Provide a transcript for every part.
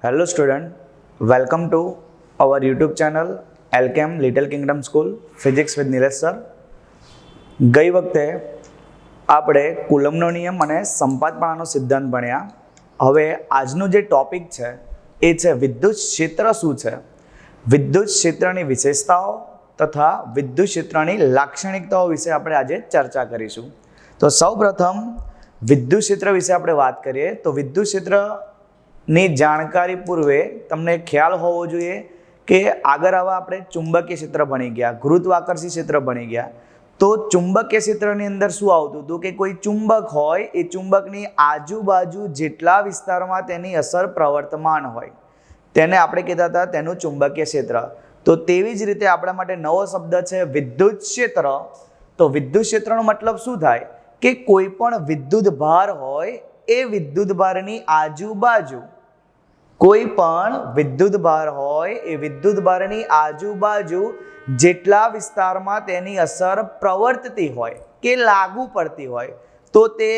Hello student, welcome to our YouTube channel Alchem Little Kingdom School Physics with Nilesh sir. ગઈ વખતે આપણે કુલમનો નિયમ અને સંપાતપણાનો સિદ્ધાંત ભણ્યા. હવે આજનો જે ટોપિક છે એ છે વિદ્યુત ક્ષેત્ર શું છે, વિદ્યુત ક્ષેત્રની વિશેષતાઓ તથા વિદ્યુત ક્ષેત્રની લાક્ષણિકતાઓ વિશે આપણે આજે ચર્ચા કરીશું. તો સૌપ્રથમ વિદ્યુત ક્ષેત્ર વિશે આપણે વાત કરીએ તો વિદ્યુત ક્ષેત્રની જાણકારી પૂર્વે તમને ખ્યાલ હોવો જોઈએ કે આગળ આવા આપણે ચુંબકીય ક્ષેત્ર ભણી ગયા, ગુરુત્વાકર્ષી ક્ષેત્ર ભણી ગયા. તો ચુંબકીય ક્ષેત્રની અંદર શું આવતું હતું કે કોઈ ચુંબક હોય એ ચુંબકની આજુબાજુ જેટલા વિસ્તારમાં તેની અસર પ્રવર્તમાન હોય તેને આપણે કહેતા હતા તેનું ચુંબકીય ક્ષેત્ર. તો તેવી જ રીતે આપણા માટે નવો શબ્દ છે વિદ્યુત ક્ષેત્ર. તો વિદ્યુત ક્ષેત્રનો મતલબ શું થાય કે કોઈ પણ વિદ્યુત ભાર હોય એ વિદ્યુત ભારની આજુબાજુ, કોઈ પણ વિદ્યુત ભાર હોય એ વિદ્યુત ભારની આજુબાજુ જેટલા વિસ્તારમાં તેની અસર પ્રવર્તતી હોય કે લાગુ પડતી હોય તો તે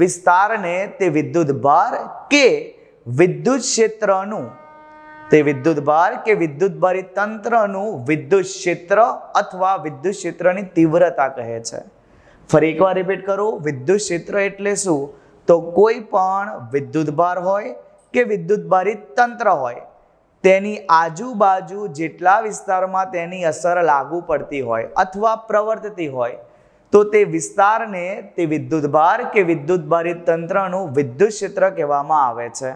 વિસ્તારને તે વિદ્યુત ભાર કે વિદ્યુત ક્ષેત્રનું, તે વિદ્યુત ભાર કે વિદ્યુત ભારિત તંત્રનું વિદ્યુત ક્ષેત્ર અથવા વિદ્યુત ક્ષેત્રની તીવ્રતા કહે છે. ફરી એકવાર રિપીટ કરું, વિદ્યુત ક્ષેત્ર એટલે શું? તો કોઈ પણ વિદ્યુત ભાર હોય કે વિદ્યુત ભારિત તંત્ર હોય તેની આજુબાજુ જેટલા વિસ્તારમાં તેની અસર લાગુ પડતી હોય અથવા પ્રવર્તતી હોય તો તે વિસ્તારને તે વિદ્યુત ભાર કે વિદ્યુત ભારિત તંત્રનું વિદ્યુત ક્ષેત્ર કહેવામાં આવે છે.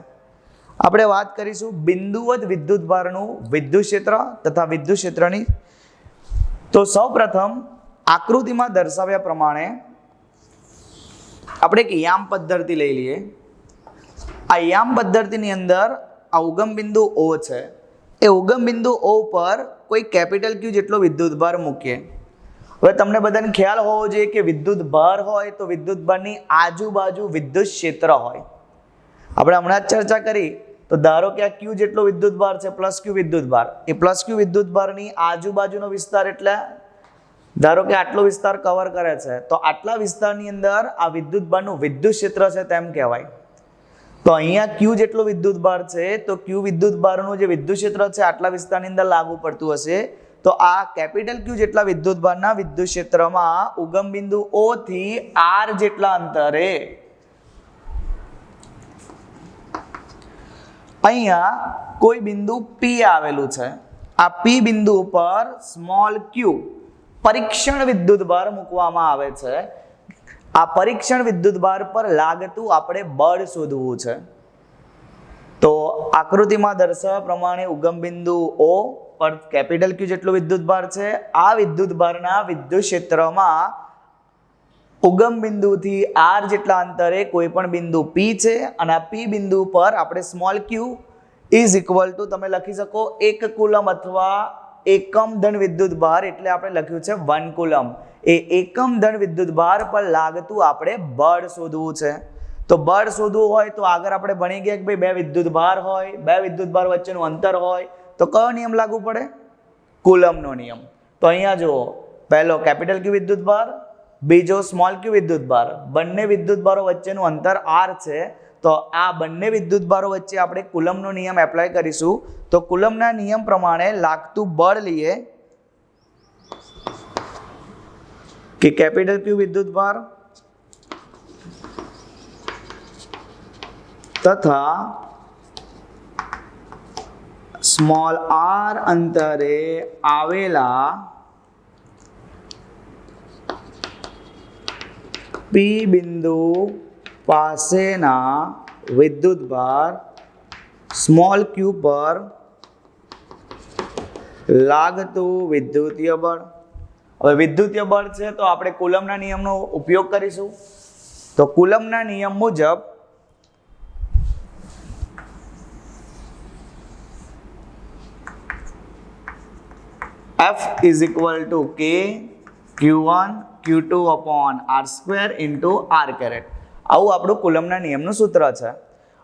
આપણે વાત કરીશું બિંદુવત વિદ્યુત ભારનું વિદ્યુત ક્ષેત્ર તથા વિદ્યુત ક્ષેત્રની. તો સૌપ્રથમ આકૃતિમાં દર્શાવ્યા પ્રમાણે આપણે એક યામ પદ્ધતિ લઈ લઈએ. આ યામ પદ્ધતિની અંદર આ ઉગમ બિંદુ O છે. એ ઉગમ બિંદુ O પર કોઈ કેપિટલ Q જેટલો વિદ્યુત ભાર મૂકીએ. હવે તમને બધાને ખ્યાલ હોવો જોઈએ કે વિદ્યુત ભાર હોય તો વિદ્યુત ભારની આજુબાજુ વિદ્યુત ક્ષેત્ર હોય. આપણે હમણાં જ ચર્ચા કરી તો ધારો કે આ Q જેટલો વિદ્યુત ભાર છે, પ્લસ Q વિદ્યુત ભાર, એ પ્લસ Q વિદ્યુત ભારની આજુબાજુનો વિસ્તાર એટલે ધારો કે આટલો વિસ્તાર કવર કરે છે તો આટલા વિસ્તારની અંદર આ વિદ્યુત ભારનું વિદ્યુત ક્ષેત્ર છે તેમ કહેવાય. તો અહીંયા Q જેટલો વિદ્યુત ભાર છે તો Q વિદ્યુત ભારનું જે વિદ્યુત ક્ષેત્ર છે આટલા વિસ્તારની અંદર લાગુ પડતું હશે. તો આ કેપિટલ Q જેટલા વિદ્યુત ભારના વિદ્યુત ક્ષેત્રમાં ઉગમ બિંદુ O થી R જેટલા અંતરે અહીંયા કોઈ બિંદુ P આવેલું છે. આ P બિંદુ પર સ્મોલ q પરીક્ષણ વિદ્યુત ભાર મૂકવામાં આવે છે. આ પરીક્ષણ વિદ્યુત ભાર પર લાગતું આપણે બળ શોધવું છે. તો આકૃતિમાં દર્શાવ્યા પ્રમાણે ઉગમ બિંદુ O પર કેપિટલ Q જેટલો વિદ્યુત ભાર છે. આ વિદ્યુત ભારના વિદ્યુત ક્ષેત્રમાં ઉગમ બિંદુથી R જેટલા અંતરે કોઈ પણ બિંદુ P છે અને આ P બિંદુ પર આપણે small q is equal two તમે લખી શકો 1 કુલમ અથવા એકમ ધન વિદ્યુત ભાર, એટલે આપણે લખ્યું છે 1 કુલમ. એ એકમ ધન વિદ્યુત ભાર પર લાગતું આપણે બળ શોધવું છે. તો બળ શોધવું હોય તો આગળ આપણે ભણી ગયા કે ભાઈ બે વિદ્યુત ભાર હોય, બે વિદ્યુત ભાર વચ્ચેનું અંતર હોય તો કયો નિયમ લાગુ પડે? કુલમનો નિયમ. તો અહીંયા જુઓ, પહેલો કેપિટલ Q વિદ્યુત ભાર, બીજો સ્મોલ q વિદ્યુત ભાર, બંને વિદ્યુત ભારો વચ્ચેનું અંતર r છે. તો આ બંને વિદ્યુત ભારો વચ્ચે આપણે કુલમનો નિયમ એપ્લાય કરીશું. તો કુલમના નિયમ પ્રમાણે લાગતું બળ લઈએ કે કેપિટલ Q વિદ્યુત ભાર તથા સ્મોલ r અંતરે આવેલા P બિંદુ પાસેના વિદ્યુત ભાર સ્મોલ q પર લાગતું વિદ્યુતીય બળ. હવે વિદ્યુતીય બળ છે તો આપણે કુલમના નિયમનો ઉપયોગ કરીશું. તો કુલમના નિયમ મુજબ F is equal to K Q1 Q2 upon R square into R caret. આવું આપણું કુલમના નિયમનું સૂત્ર છે.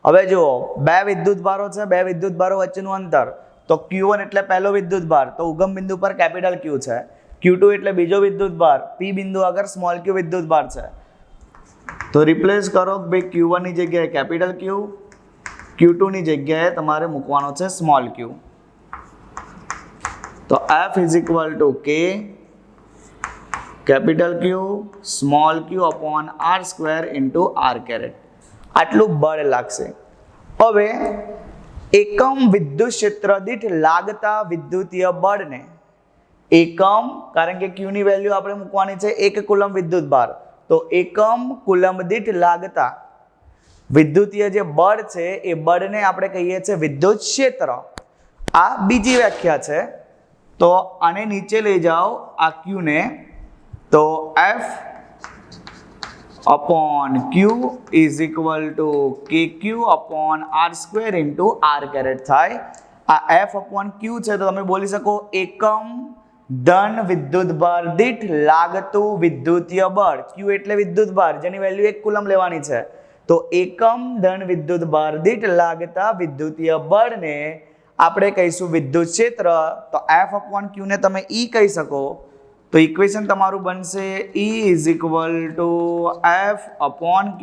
હવે જુઓ, બે વિદ્યુત ભારો છે, બે વિદ્યુત ભારો વચ્ચેનું અંતર. તો Q1 એટલે પહેલો વિદ્યુત ભાર, તો ઉગમ બિંદુ પર કેપિટલ Q છે. Q2 એટલે બીજો વિદ્યુત ભાર, P બિંદુ આગળ સ્મોલ q વિદ્યુત ભાર છે. તો રિપ્લેસ કરો ભાઈ Q1 ની જગ્યાએ કેપિટલ Q Q2 ની જગ્યાએ તમારે મૂકવાનો છે સ્મોલ q. તો F is equal to K capital Q small q upon R square into R caret. આટલું બળ લાગશે. હવે એકમ વિદ્યુત ક્ષેત્ર દીઠ લાગતા વિદ્યુતીય બળને એકમ, કારણ કે Q ની વેલ્યુ આપણે મૂકવાની છે 1 કુલમ વિદ્યુત ભાર, તો એકમ કુલમ દીઠ લાગતા વિદ્યુતીય જે બળ છે એ બળને આપણે કહીએ છીએ વિદ્યુત ક્ષેત્ર. આ બીજી વ્યાખ્યા છે. તો આને નીચે લઈ જાઓ આ Q ને, તો F upon Q is equal to KQ upon R square into R caret थाय. आ F अपॉन Q છે તો તમે બોલી શકો એકમ ધન વિદ્યુત ભાર દીઠ લાગતું વિદ્યુતીય બળ. Q એટલે વિદ્યુત ભાર જેની વેલ્યુ 1 કુલમ લેવાની છે. તો એકમ ધન વિદ્યુત ભાર દીઠ લાગતા વિદ્યુતીય બળને આપણે કહીશું વિદ્યુત ક્ષેત્ર. તો F अपॉन Q ને તમે E કહી શકો. તો ઇક્વેશન તમારું બનશે E is equal to F upon Q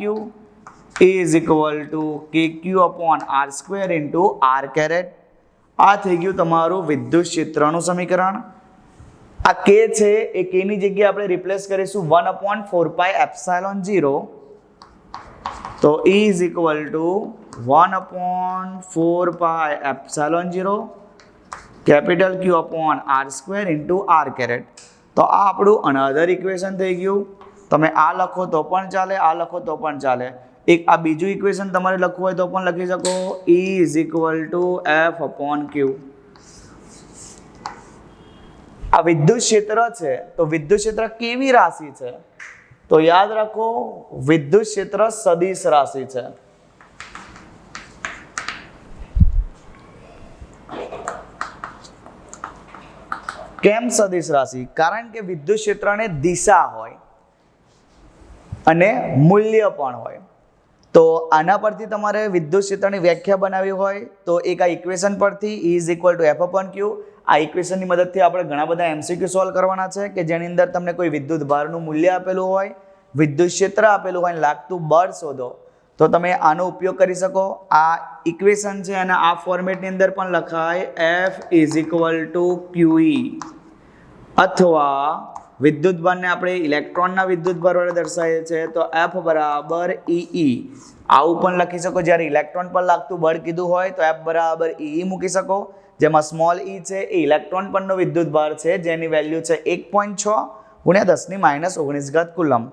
is equal to KQ upon R square into R caret. આ થઈ ગયું તમારું વિદ્યુત ક્ષેત્રનું સમીકરણ. આ K છે એ K ની જગ્યાએ આપણે રિપ્લેસ કરીશું 1/4 પાઈ એપ્સિલોન 0. તો E is equal to 1/4 pi epsilon 0 capital Q upon R square into R caret. તો આ આપણું અનધર ઇક્વેશન થઈ ગયું. તમે આ લખો તો પણ ચાલે, આ લખો તો પણ ચાલે. એક આ બીજું ઇક્વેશન તમારે લખવું હોય તો પણ લખી શકો E is equal to F upon Q. આ વિદ્યુત ક્ષેત્ર છે તો વિદ્યુત ક્ષેત્ર કેવી રાશિ છે? તો યાદ રાખો વિદ્યુત ક્ષેત્ર સદિશ રાશિ છે. કેમ સદિશ રાશિ? કારણ કે વિદ્યુત ક્ષેત્રને દિશા હોય અને મૂલ્ય પણ હોય. તો આના પરથી તમારે વિદ્યુત ક્ષેત્રની વ્યાખ્યા બનાવવી હોય તો એક આ ઇક્વેશન પરથી E is equal to F upon Q. આ ઇક્વેશનની મદદથી આપણે ઘણા બધા MCQ સોલ્વ કરવાના છે કે જેની અંદર તમને કોઈ વિદ્યુત ભારનું મૂલ્ય આપેલું હોય, વિદ્યુત ક્ષેત્ર આપેલું હોય, લાગતું બળ શોધો તો તમે આનો ઉપયોગ કરી શકો. આ ઇક્વેશન છે અને આ ફોર્મેટની અંદર પણ લખાય F is equal two QE, અથવા વિદ્યુત ભારને આપણે ઇલેક્ટ્રોનના વિદ્યુત ભાર વડે દર્શાવીએ છીએ તો F બરાબર EE. આવું પણ લખી શકો. જ્યારે ઇલેક્ટ્રોન પર લાગતું બળ કીધું હોય તો F બરાબર EE મૂકી શકો. જેમાં સ્મોલ e છે એ ઇલેક્ટ્રોન પરનો વિદ્યુત ભાર છે જેની વેલ્યુ છે 1.6 ગુણ્યા 10⁻19 કુલમ.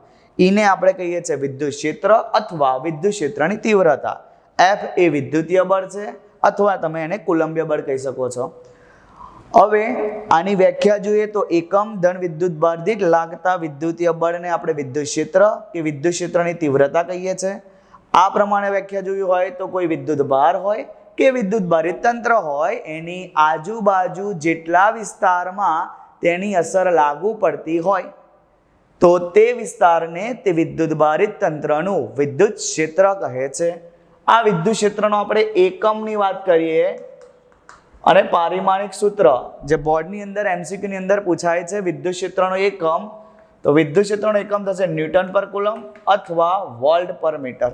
E ને આપણે કહીએ છીએ વિદ્યુત ક્ષેત્ર અથવા વિદ્યુત ક્ષેત્રની તીવ્રતા. F એ વિદ્યુતીય બળ છે અથવા તમે એને કુલંબીય બળ કહી શકો છો. હવે આની વ્યાખ્યા જોઈએ તો એકમ ધન વિદ્યુત ભાર દીઠ લાગતા વિદ્યુતીય બળને આપણે વિદ્યુત ક્ષેત્ર કે વિદ્યુત ક્ષેત્રની તીવ્રતા કહીએ છીએ. આ પ્રમાણે વ્યાખ્યા જોઈ હોય તો કોઈ વિદ્યુત ભાર હોય કે વિદ્યુત ભારિત તંત્ર હોય એની આજુબાજુ જેટલા વિસ્તારમાં તેની અસર લાગુ પડતી હોય તો તે વિસ્તારને તે વિદ્યુત ભારિત તંત્રનું વિદ્યુત ક્ષેત્ર કહે છે. આ વિદ્યુત ક્ષેત્રનો આપણે એકમની વાત કરીએ અને પારિમાણિક સૂત્ર જે બોર્ડની અંદર MCQ ની અંદર પૂછાય છે વિદ્યુત ક્ષેત્રનો એકમ, તો વિદ્યુત ક્ષેત્રનો એકમ થશે ન્યૂટન પર કુલમ અથવા વોલ્ટ પર મીટર.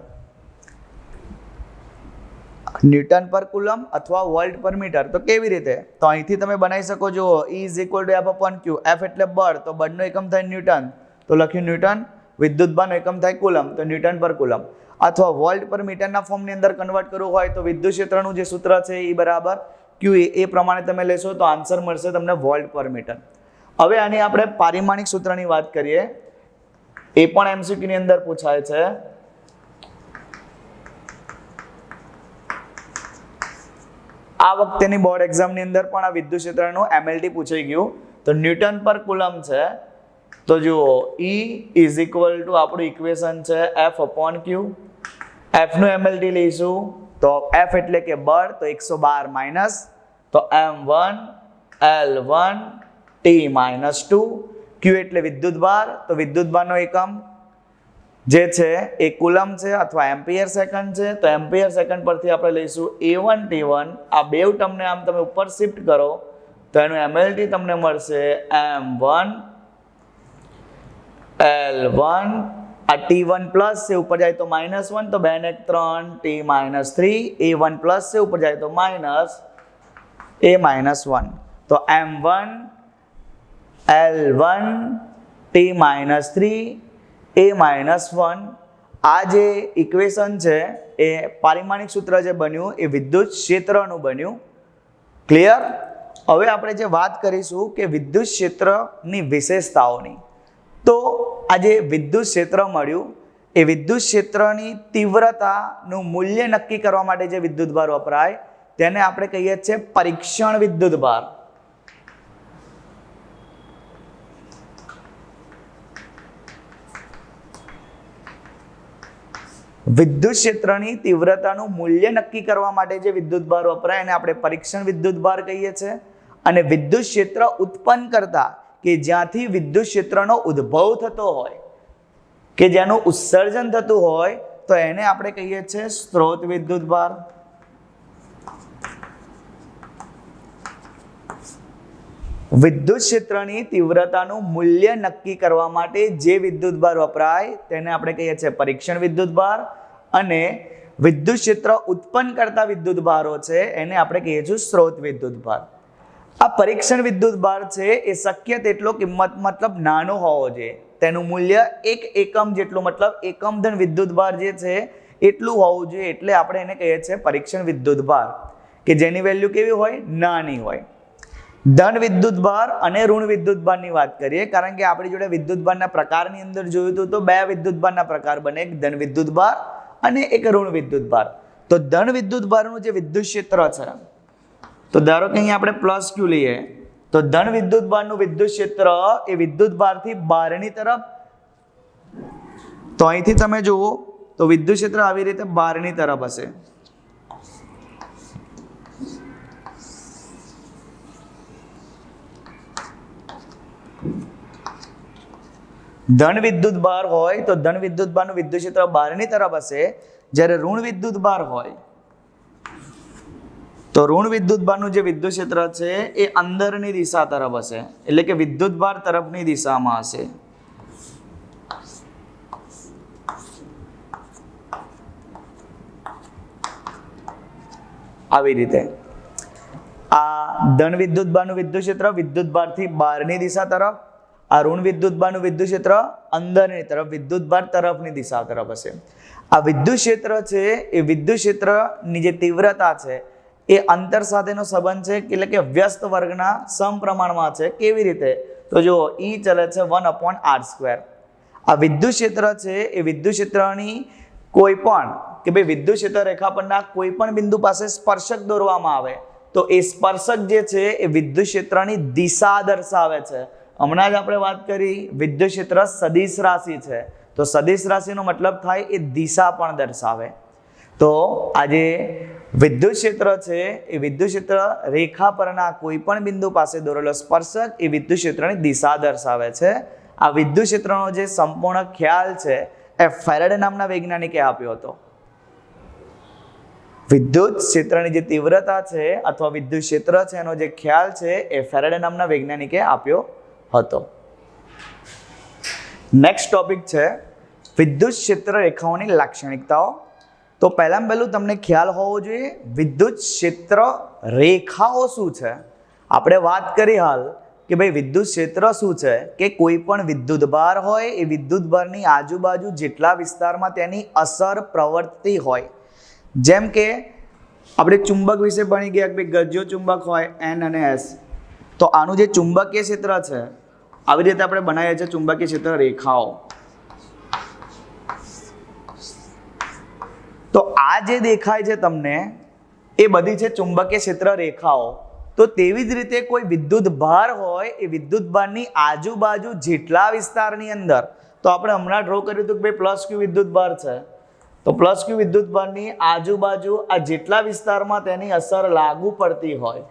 ન્યૂટન પર કુલમ અથવા વોલ્ટ પર મીટર. તો કેવી રીતે? તો અહીંથી તમે બનાવી શકો છો E is equal to F upon Q. F એટલે બળ, તો બળનો એકમ થાય ન્યૂટન, તો લખ્યું ન્યૂટન. વિદ્યુત ભારનો એકમ થાય કુલમ, તો ન્યૂટન પર કુલમ. અથવા વોલ્ટ પર મીટરના ફોર્મની અંદર કન્વર્ટ કરવું હોય તો વિદ્યુત ક્ષેત્રનું જે સૂત્ર છે E બરાબર QE, એ પ્રમાણે તમે લેશો તો આન્સર મળશે તમને વોલ્ટ પર મીટર. હવે આની આપણે પારિમાણિક સૂત્રની વાત કરીએ. એ પણ MCQ ની અંદર પૂછાય છે. આ વખતેની બોર્ડ એક્ઝામની અંદર પણ આ વિદ્યુત ક્ષેત્રનું MLT પૂછાઈ ગયું. તો ન્યૂટન પર કુલમ છે તો જુઓ E ઇઝ ઇક્વલ ટુ આપણું ઇક્વેશન છે F अपॉन Q. F નું MLT લઈશું તો F એટલે કે બળ, તો 112 માઇનસ, તો M1 L1 T-2. Q એટલે વિદ્યુત ભાર, તો વિદ્યુત ભારનો એકમ જે છે એ કુલમ છે અથવા એમ્પિયર સેકન્ડ છે. તો એમ્પિયર સેકન્ડ પરથી આપણે લઈશું A1 T1. આ બે ટર્મને આમ તમે ઉપર શિફ્ટ કરો તો એનું MLT તમને મળશે M1 L1 આ T1 પ્લસ છે ઉપર જાય તો -1 તો 2 ને 3 T-3 A1 પ્લસ છે ઉપર જાય તો માઇનસ A-1 તો M1 L1 T-3 A-1 આ જે ઇક્વેશન છે એ પારિમાણિક સૂત્ર જે બન્યું એ વિદ્યુત ક્ષેત્રનું બન્યું. ક્લિયર? હવે આપણે જે વાત કરીશું કે વિદ્યુત ક્ષેત્રની વિશેષતાઓની. તો આ જે વિદ્યુત ક્ષેત્ર મળ્યું એ વિદ્યુત ક્ષેત્રની તીવ્રતાનું મૂલ્ય નક્કી કરવા માટે જે વિદ્યુતભાર વપરાય તેને આપણે કહીએ છીએ પરીક્ષણ વિદ્યુતભાર. વિદ્યુત ક્ષેત્રની તીવ્રતાનું મૂલ્ય નક્કી કરવા માટે જે વિદ્યુતભાર વપરાય એને આપણે પરીક્ષણ વિદ્યુતભાર કહીએ છીએ. અને વિદ્યુત ક્ષેત્ર ઉત્પન્ન કરતા કે જ્યાંથી વિદ્યુત ક્ષેત્રનો ઉદ્ભવ થતો હોય કે જેનું ઉત્સર્જન થતું હોય તો એને આપણે કહીએ છીએ સ્ત્રોત વિદ્યુતભાર. વિદ્યુત ક્ષેત્રની તીવ્રતાનું મૂલ્ય નક્કી કરવા માટે જે વિદ્યુતભાર વપરાય તેને આપણે કહીએ છીએ પરીક્ષણ વિદ્યુતભાર. અને વિદ્યુત ક્ષેત્ર ઉત્પન્ન કરતા વિદ્યુતભારો છે એને આપણે કહીએ છીએ સ્ત્રોત વિદ્યુતભાર. આ પરીક્ષણ વિદ્યુતભાર છે એ શક્ય તેટલો કિંમત મતલબ નાનો હોવો જોઈએ. તેનું મૂલ્ય 1 એકમ જેટલું મતલબ એકમ ધન વિદ્યુતભાર જે છે એટલું હોવું જોઈએ. એટલે આપણે એને કહીએ છીએ પરીક્ષણ વિદ્યુતભાર કે જેની વેલ્યુ કેવી હોય? નાની હોય. ધન વિદ્યુતભાર અને ઋણ વિદ્યુતભારની વાત કરીએ કારણ કે આપણી જોડે વિદ્યુતભારના પ્રકારની અંદર જોયું હતું તો બે વિદ્યુતભારના પ્રકાર બને, એક ધન વિદ્યુતભાર અને એક ઋણ વિદ્યુતભાર. તો ધન વિદ્યુતભારનું જે વિદ્યુત ક્ષેત્ર છે તો ધારો કે અહીંયા આપણે પ્લસ Q લઈએ તો ધન વિદ્યુતભારનું વિદ્યુત ક્ષેત્ર એ વિદ્યુતભારથી બહારની તરફ, તો અહીંથી તમે જુઓ તો વિદ્યુત ક્ષેત્ર આવી રીતે બહારની તરફ હશે. ધન વિદ્યુતભાર હોય તો ધન વિદ્યુતભારનું વિદ્યુત ક્ષેત્ર બહારની તરફ હશે. જ્યારે ઋણ વિદ્યુતભાર હોય તો ઋણ વિદ્યુતભારનું જે વિદ્યુત ક્ષેત્ર છે એ અંદરની દિશા તરફ હશે, એટલે કે વિદ્યુતભાર તરફની દિશામાં હશે. આવી રીતે આ ધન વિદ્યુતભારનું વિદ્યુત ક્ષેત્ર વિદ્યુતભારથી બહારની દિશા તરફ, આ ઋણ વિદ્યુતભારનું વિદ્યુત ક્ષેત્ર અંદરની તરફ વિદ્યુતભાર તરફની દિશા તરફ હશે. આ વિદ્યુત ક્ષેત્ર છે એ વિદ્યુત ક્ષેત્રની જે તીવ્રતા છે એ અંતર સાથેનો સંબંધ છે, એટલે કે વ્યસ્ત વર્ગના સમપ્રમાણમાં છે. કેવી રીતે? તો જો E ચલે છે 1/r². આ વિદ્યુત ક્ષેત્ર છે એ વિદ્યુત ક્ષેત્રની કોઈ પણ કે ભાઈ વિદ્યુત ક્ષેત્ર રેખા પરના કોઈ પણ બિંદુ પાસે સ્પર્શક દોરવામાં આવે તો એ સ્પર્શક જે છે એ વિદ્યુત ક્ષેત્રની દિશા દર્શાવે છે. હમણાં જ આપણે વાત કરી વિદ્યુત ક્ષેત્ર સદિશ રાશિ છે તો સદિશ રાશિનો મતલબ થાય એ દિશા પણ દર્શાવે. તો આજે વિદ્યુત ક્ષેત્ર છે એ વિદ્યુત ક્ષેત્ર રેખા પરના કોઈ પણ બિંદુ પાસે દોરેલો સ્પર્શક એ વિદ્યુત ક્ષેત્રની દિશા દર્શાવે છે. આ વિદ્યુત ક્ષેત્રનો જે સંપૂર્ણ ખ્યાલ છે એ ફેરાડે નામના વૈજ્ઞાનિકે આપ્યો હતો. વિદ્યુત ક્ષેત્રની જે તીવ્રતા છે અથવા વિદ્યુત ક્ષેત્ર છે એનો જે ખ્યાલ છે એ ફેરાડે નામના વૈજ્ઞાનિકે આપ્યો હતો. નેક્સ્ટ ટોપિક છે વિદ્યુત ક્ષેત્ર રેખાઓની લાક્ષણિકતાઓ. તો પહેલામાં પહેલું તમને ખ્યાલ હોવો જોઈએ વિદ્યુત ક્ષેત્ર રેખાઓ શું છે. આપણે વાત કરી હાલ કે ભાઈ વિદ્યુત ક્ષેત્ર શું છે કે કોઈ પણ વિદ્યુતભાર હોય એ વિદ્યુતભારની આજુબાજુ જેટલા વિસ્તારમાં તેની અસર પ્રવર્તતી હોય, જેમ કે આપણે ચુંબક વિશે ભણી ગયા કે ગજ્યો ચુંબક હોય N અને S, તો આનું જે ચુંબકીય ક્ષેત્ર છે આવી રીતે આપણે બનાવીએ છીએ ચુંબકીય ક્ષેત્ર રેખાઓ. તો આ જે દેખાય છે તમને એ બધી છે ચુંબકીય ક્ષેત્ર રેખાઓ. તો તેવી જ રીતે કોઈ વિદ્યુત ભાર હોય એ વિદ્યુત ભારની આજુબાજુ જેટલા વિસ્તારની અંદર, તો આપણે હમણાં ડ્રો કર્યું હતું કે ભાઈ પ્લસ Q વિદ્યુત ભાર છે તો પ્લસ Q વિદ્યુત ભારની આજુબાજુ આ જેટલા વિસ્તારમાં તેની અસર લાગુ પડતી હોય,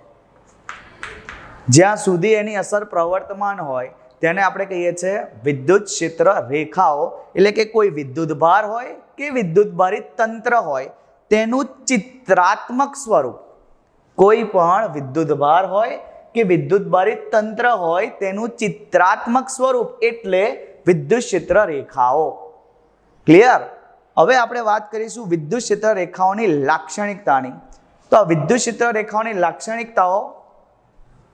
જ્યાં સુધી એની અસર પ્રવર્તમાન હોય તેને આપણે કહીએ છીએ વિદ્યુત ક્ષેત્ર રેખાઓ. એટલે કે કોઈ વિદ્યુત ભાર હોય કે વિદ્યુત ભારિત તંત્ર હોય તેનું ચિત્રાત્મક સ્વરૂપ, કોઈ પણ વિદ્યુત ભાર હોય કે વિદ્યુત ભારિત તંત્ર હોય તેનું ચિત્રાત્મક સ્વરૂપ એટલે વિદ્યુત ક્ષેત્ર રેખાઓ. ક્લિયર? હવે આપણે વાત કરીશું વિદ્યુત ક્ષેત્ર રેખાઓની લાક્ષણિકતાની. તો આ વિદ્યુત ક્ષેત્ર રેખાઓની લાક્ષણિકતાઓ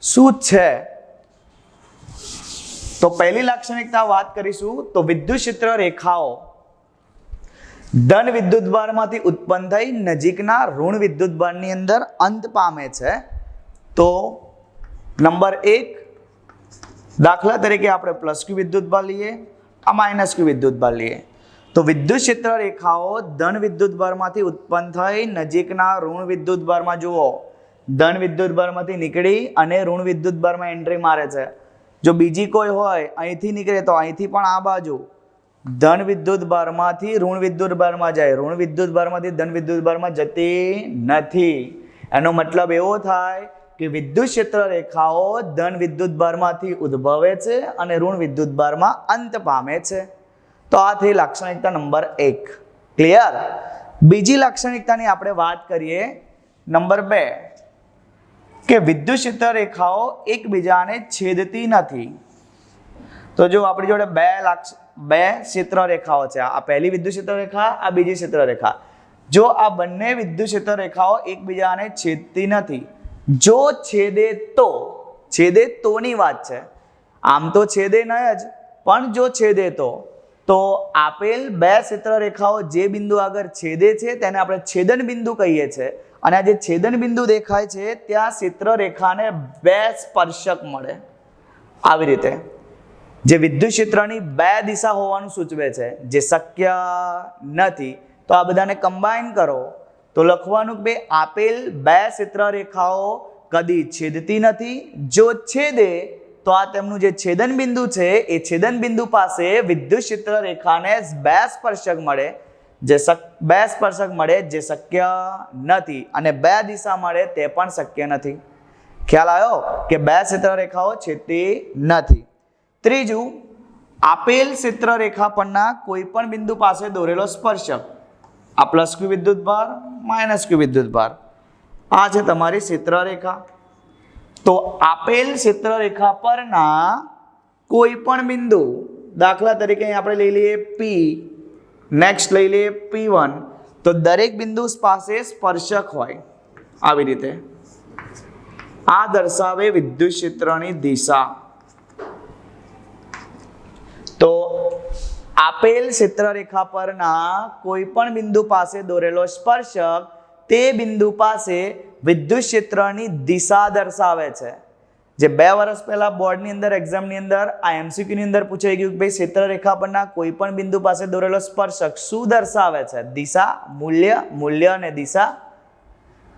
શું છે? તો પહેલી લાક્ષણિકતા વાત કરીશું તો વિદ્યુત ક્ષેત્ર રેખાઓ ધન વિદ્યુતભારમાંથી ઉત્પન્ન થઈ નજીકના ઋણ વિદ્યુતભારની અંદર અંત પામે છે. તો નંબર 1, દાખલા તરીકે આપણે પ્લસ ક્યુ વિદ્યુતભાર લઈએ, આ માઇનસ ક્યુ વિદ્યુતભાર લઈએ. તો વિદ્યુત ક્ષેત્ર રેખાઓ ધન વિદ્યુતભારમાંથી ઉત્પન્ન થઈ નજીકના ઋણ વિદ્યુતભારમાં, જુઓ ધન વિદ્યુતભારમાંથી નીકળી અને ઋણ વિદ્યુતભારમાં એન્ટ્રી મારે છે. જો બીજી કોઈ હોય અહીંથી નીકળે તો અહીંથી પણ આ બાજુ ધન વિદ્યુતભારમાંથી ઋણ વિદ્યુતભારમાં જાય, ઋણ વિદ્યુતભારમાંથી ધન વિદ્યુતભારમાં જતી નથી. એનો મતલબ એવો થાય કે વિદ્યુત ક્ષેત્ર રેખાઓ ધન વિદ્યુતભારમાંથી ઉદ્ભવે છે અને ઋણ વિદ્યુતભારમાં અંત પામે છે. તો આ થઈ લાક્ષણિકતા નંબર 1. ક્લિયર? બીજી લાક્ષણિકતાની આપણે વાત કરીએ નંબર 2, કે વિદ્યુત ક્ષેત્ર રેખાઓ એકબીજાને છેદતી નથી. તો જો આપણી જોડે બે ક્ષેત્ર રેખાઓ છે, આ પહેલી વિદ્યુત ક્ષેત્ર રેખા, આ બીજી ક્ષેત્ર રેખા. જો આ બંને વિદ્યુત ક્ષેત્ર રેખાઓ એકબીજાને છેદતી નથી, જો છેદે તોની વાત છે, આમ તો છેદે નહીં જ, પણ જો છેદે તો આપેલ બે ક્ષેત્ર રેખાઓ જે બિંદુ આગળ છેદે છે તેને આપણે છેદન બિંદુ કહીએ છીએ. અને આ જે છેદન બિંદુ દેખાય છે ત્યાં ક્ષેત્ર રેખાને બે સ્પર્શક મળે. આવી રીતે જે વિદ્યુત ક્ષેત્રની બે દિશા હોવાનું સૂચવે છે, જે શક્ય નથી. તો આ બધાને કમ્બાઈન કરો તો લખવાનું કે આપેલ બે ક્ષેત્ર રેખાઓ કદી છેદતી નથી. જો છેદે તો આ તેમનું જે છેદન બિંદુ છે એ છેદન બિંદુ પાસે વિદ્યુત ક્ષેત્ર રેખાને બે સ્પર્શક મળે, જે શક્ય નથી. અને બે દિશા મળે તે પણ શક્ય નથી. ખ્યાલ આવ્યો કે બે ક્ષેત્ર રેખાઓ છેદતી નથી. ત્રીજું, આપેલ ક્ષેત્ર રેખા પરના કોઈ પણ બિંદુ પાસે દોરેલો સ્પર્શક, આ પ્લસ ક્યુ વિદ્યુતભાર, માઇનસ ક્યુ વિદ્યુતભાર, આ છે તમારી ક્ષેત્ર રેખા. તો આપેલ ક્ષેત્ર રેખા પરના કોઈ પણ બિંદુ, દાખલા તરીકે આપણે લઈ લઈએ P, નેક્સ્ટ લઈ લઈએ P1, તો દરેક બિંદુ પાસે સ્પર્શક હોય. આવી રીતે આ દર્શાવે વિદ્યુત ક્ષેત્રની દિશા. તો આપેલ ક્ષેત્ર રેખા પરના કોઈ પણ બિંદુ પાસે દોરેલો સ્પર્શક તે બિંદુ પાસે વિદ્યુત ક્ષેત્રની દિશા દર્શાવે છે. જે 2 વર્ષ પહેલા બોર્ડની અંદર એક્ઝામની અંદર આ MCQ ની અંદર પૂછાઈ ગયું કે ભાઈ ક્ષેત્ર રેખા પરના કોઈ પણ બિંદુ પાસે દોરેલો સ્પર્શક શું દર્શાવે છે? દિશા, મૂલ્ય અને દિશા.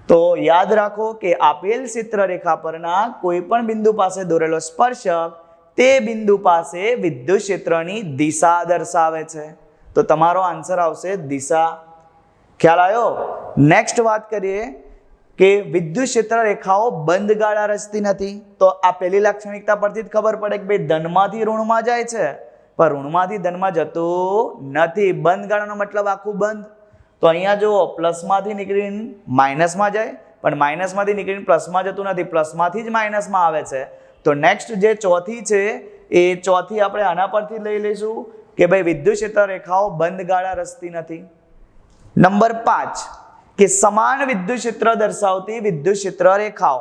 તો યાદ રાખો કે આપેલ ક્ષેત્ર રેખા પરના કોઈ પણ બિંદુ પાસે દોરેલો સ્પર્શક તે બિંદુ પાસે વિદ્યુત ક્ષેત્રની દિશા દર્શાવે છે. તો તમારો આન્સર આવશે દિશા. ખ્યાલ આવ્યો? નેક્સ્ટ વાત કરીએ કે વિદ્યુત ક્ષેત્ર રેખાઓ બંધ ગાળા રચતી નથી. તો આ પહેલી લાક્ષણિકતા પરથી જ ખબર પડે કે ભાઈ ધનમાંથી ઋણમાં જાય છે, પણ ઋણમાંથી ધનમાં જતું નથી. બંધ ગાળાનો મતલબ આખું બંધ. તો અહીંયા જુઓ પ્લસમાંથી નીકળીને માઇનસમાં જાય, પણ માઇનસમાંથી નીકળીને પ્લસમાં જતું નથી, પ્લસમાંથી જ માઇનસમાં આવે છે. તો નેક્સ્ટ જે ચોથી છે એ ચોથી આપણે આના પરથી લઈ લઈશું કે ભાઈ વિદ્યુત ક્ષેત્ર રેખાઓ બંધ ગાળા રચતી નથી. નંબર 5, કે સમાન વિદ્યુત ક્ષેત્ર દર્શાવતી વિદ્યુત ક્ષેત્ર રેખાઓ.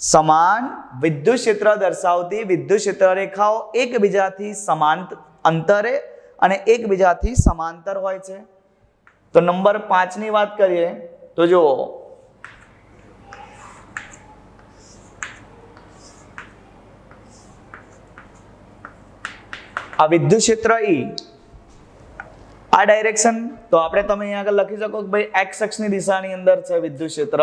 સમાન વિદ્યુત ક્ષેત્ર દર્શાવતી વિદ્યુત ક્ષેત્ર રેખાઓ એકબીજાથી સમાન અંતરે અને એકબીજાથી સમાંતર હોય છે. તો નંબર 5 ની વાત કરીએ તો જુઓ, આ વિદ્યુત ક્ષેત્ર E, આ ડાયરેક્શન, તો આપણે તમે અહીંયા આગળ લખી શકો કે ભાઈ x અક્ષની દિશાની અંદર છે વિદ્યુત ક્ષેત્ર.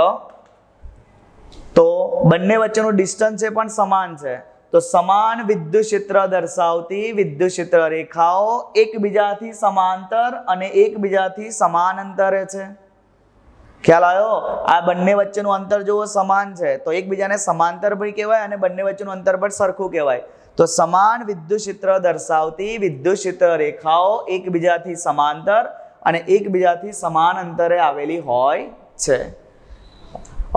તો બંને વચ્ચેનું ડિસ્ટન્સ છે પણ સમાન છે. તો સમાન વિદ્યુત ક્ષેત્ર દર્શાવતી વિદ્યુત ક્ષેત્ર રેખાઓ એકબીજાથી સમાંતર અને એકબીજાથી સમાન અંતરે છે. ખ્યાલ આવ્યો? આ બંને વચ્ચેનું અંતર જુઓ સમાન છે, તો એકબીજાને સમાંતર પણ કહેવાય અને બંને વચ્ચેનું અંતર પણ સરખું કહેવાય. તો સમાન વિદ્યુત ક્ષેત્ર દર્શાવતી વિદ્યુત ક્ષેત્ર રેખાઓ એકબીજાથી સમાંતર અને એકબીજાથી સમાન અંતરે આવેલી હોય છે.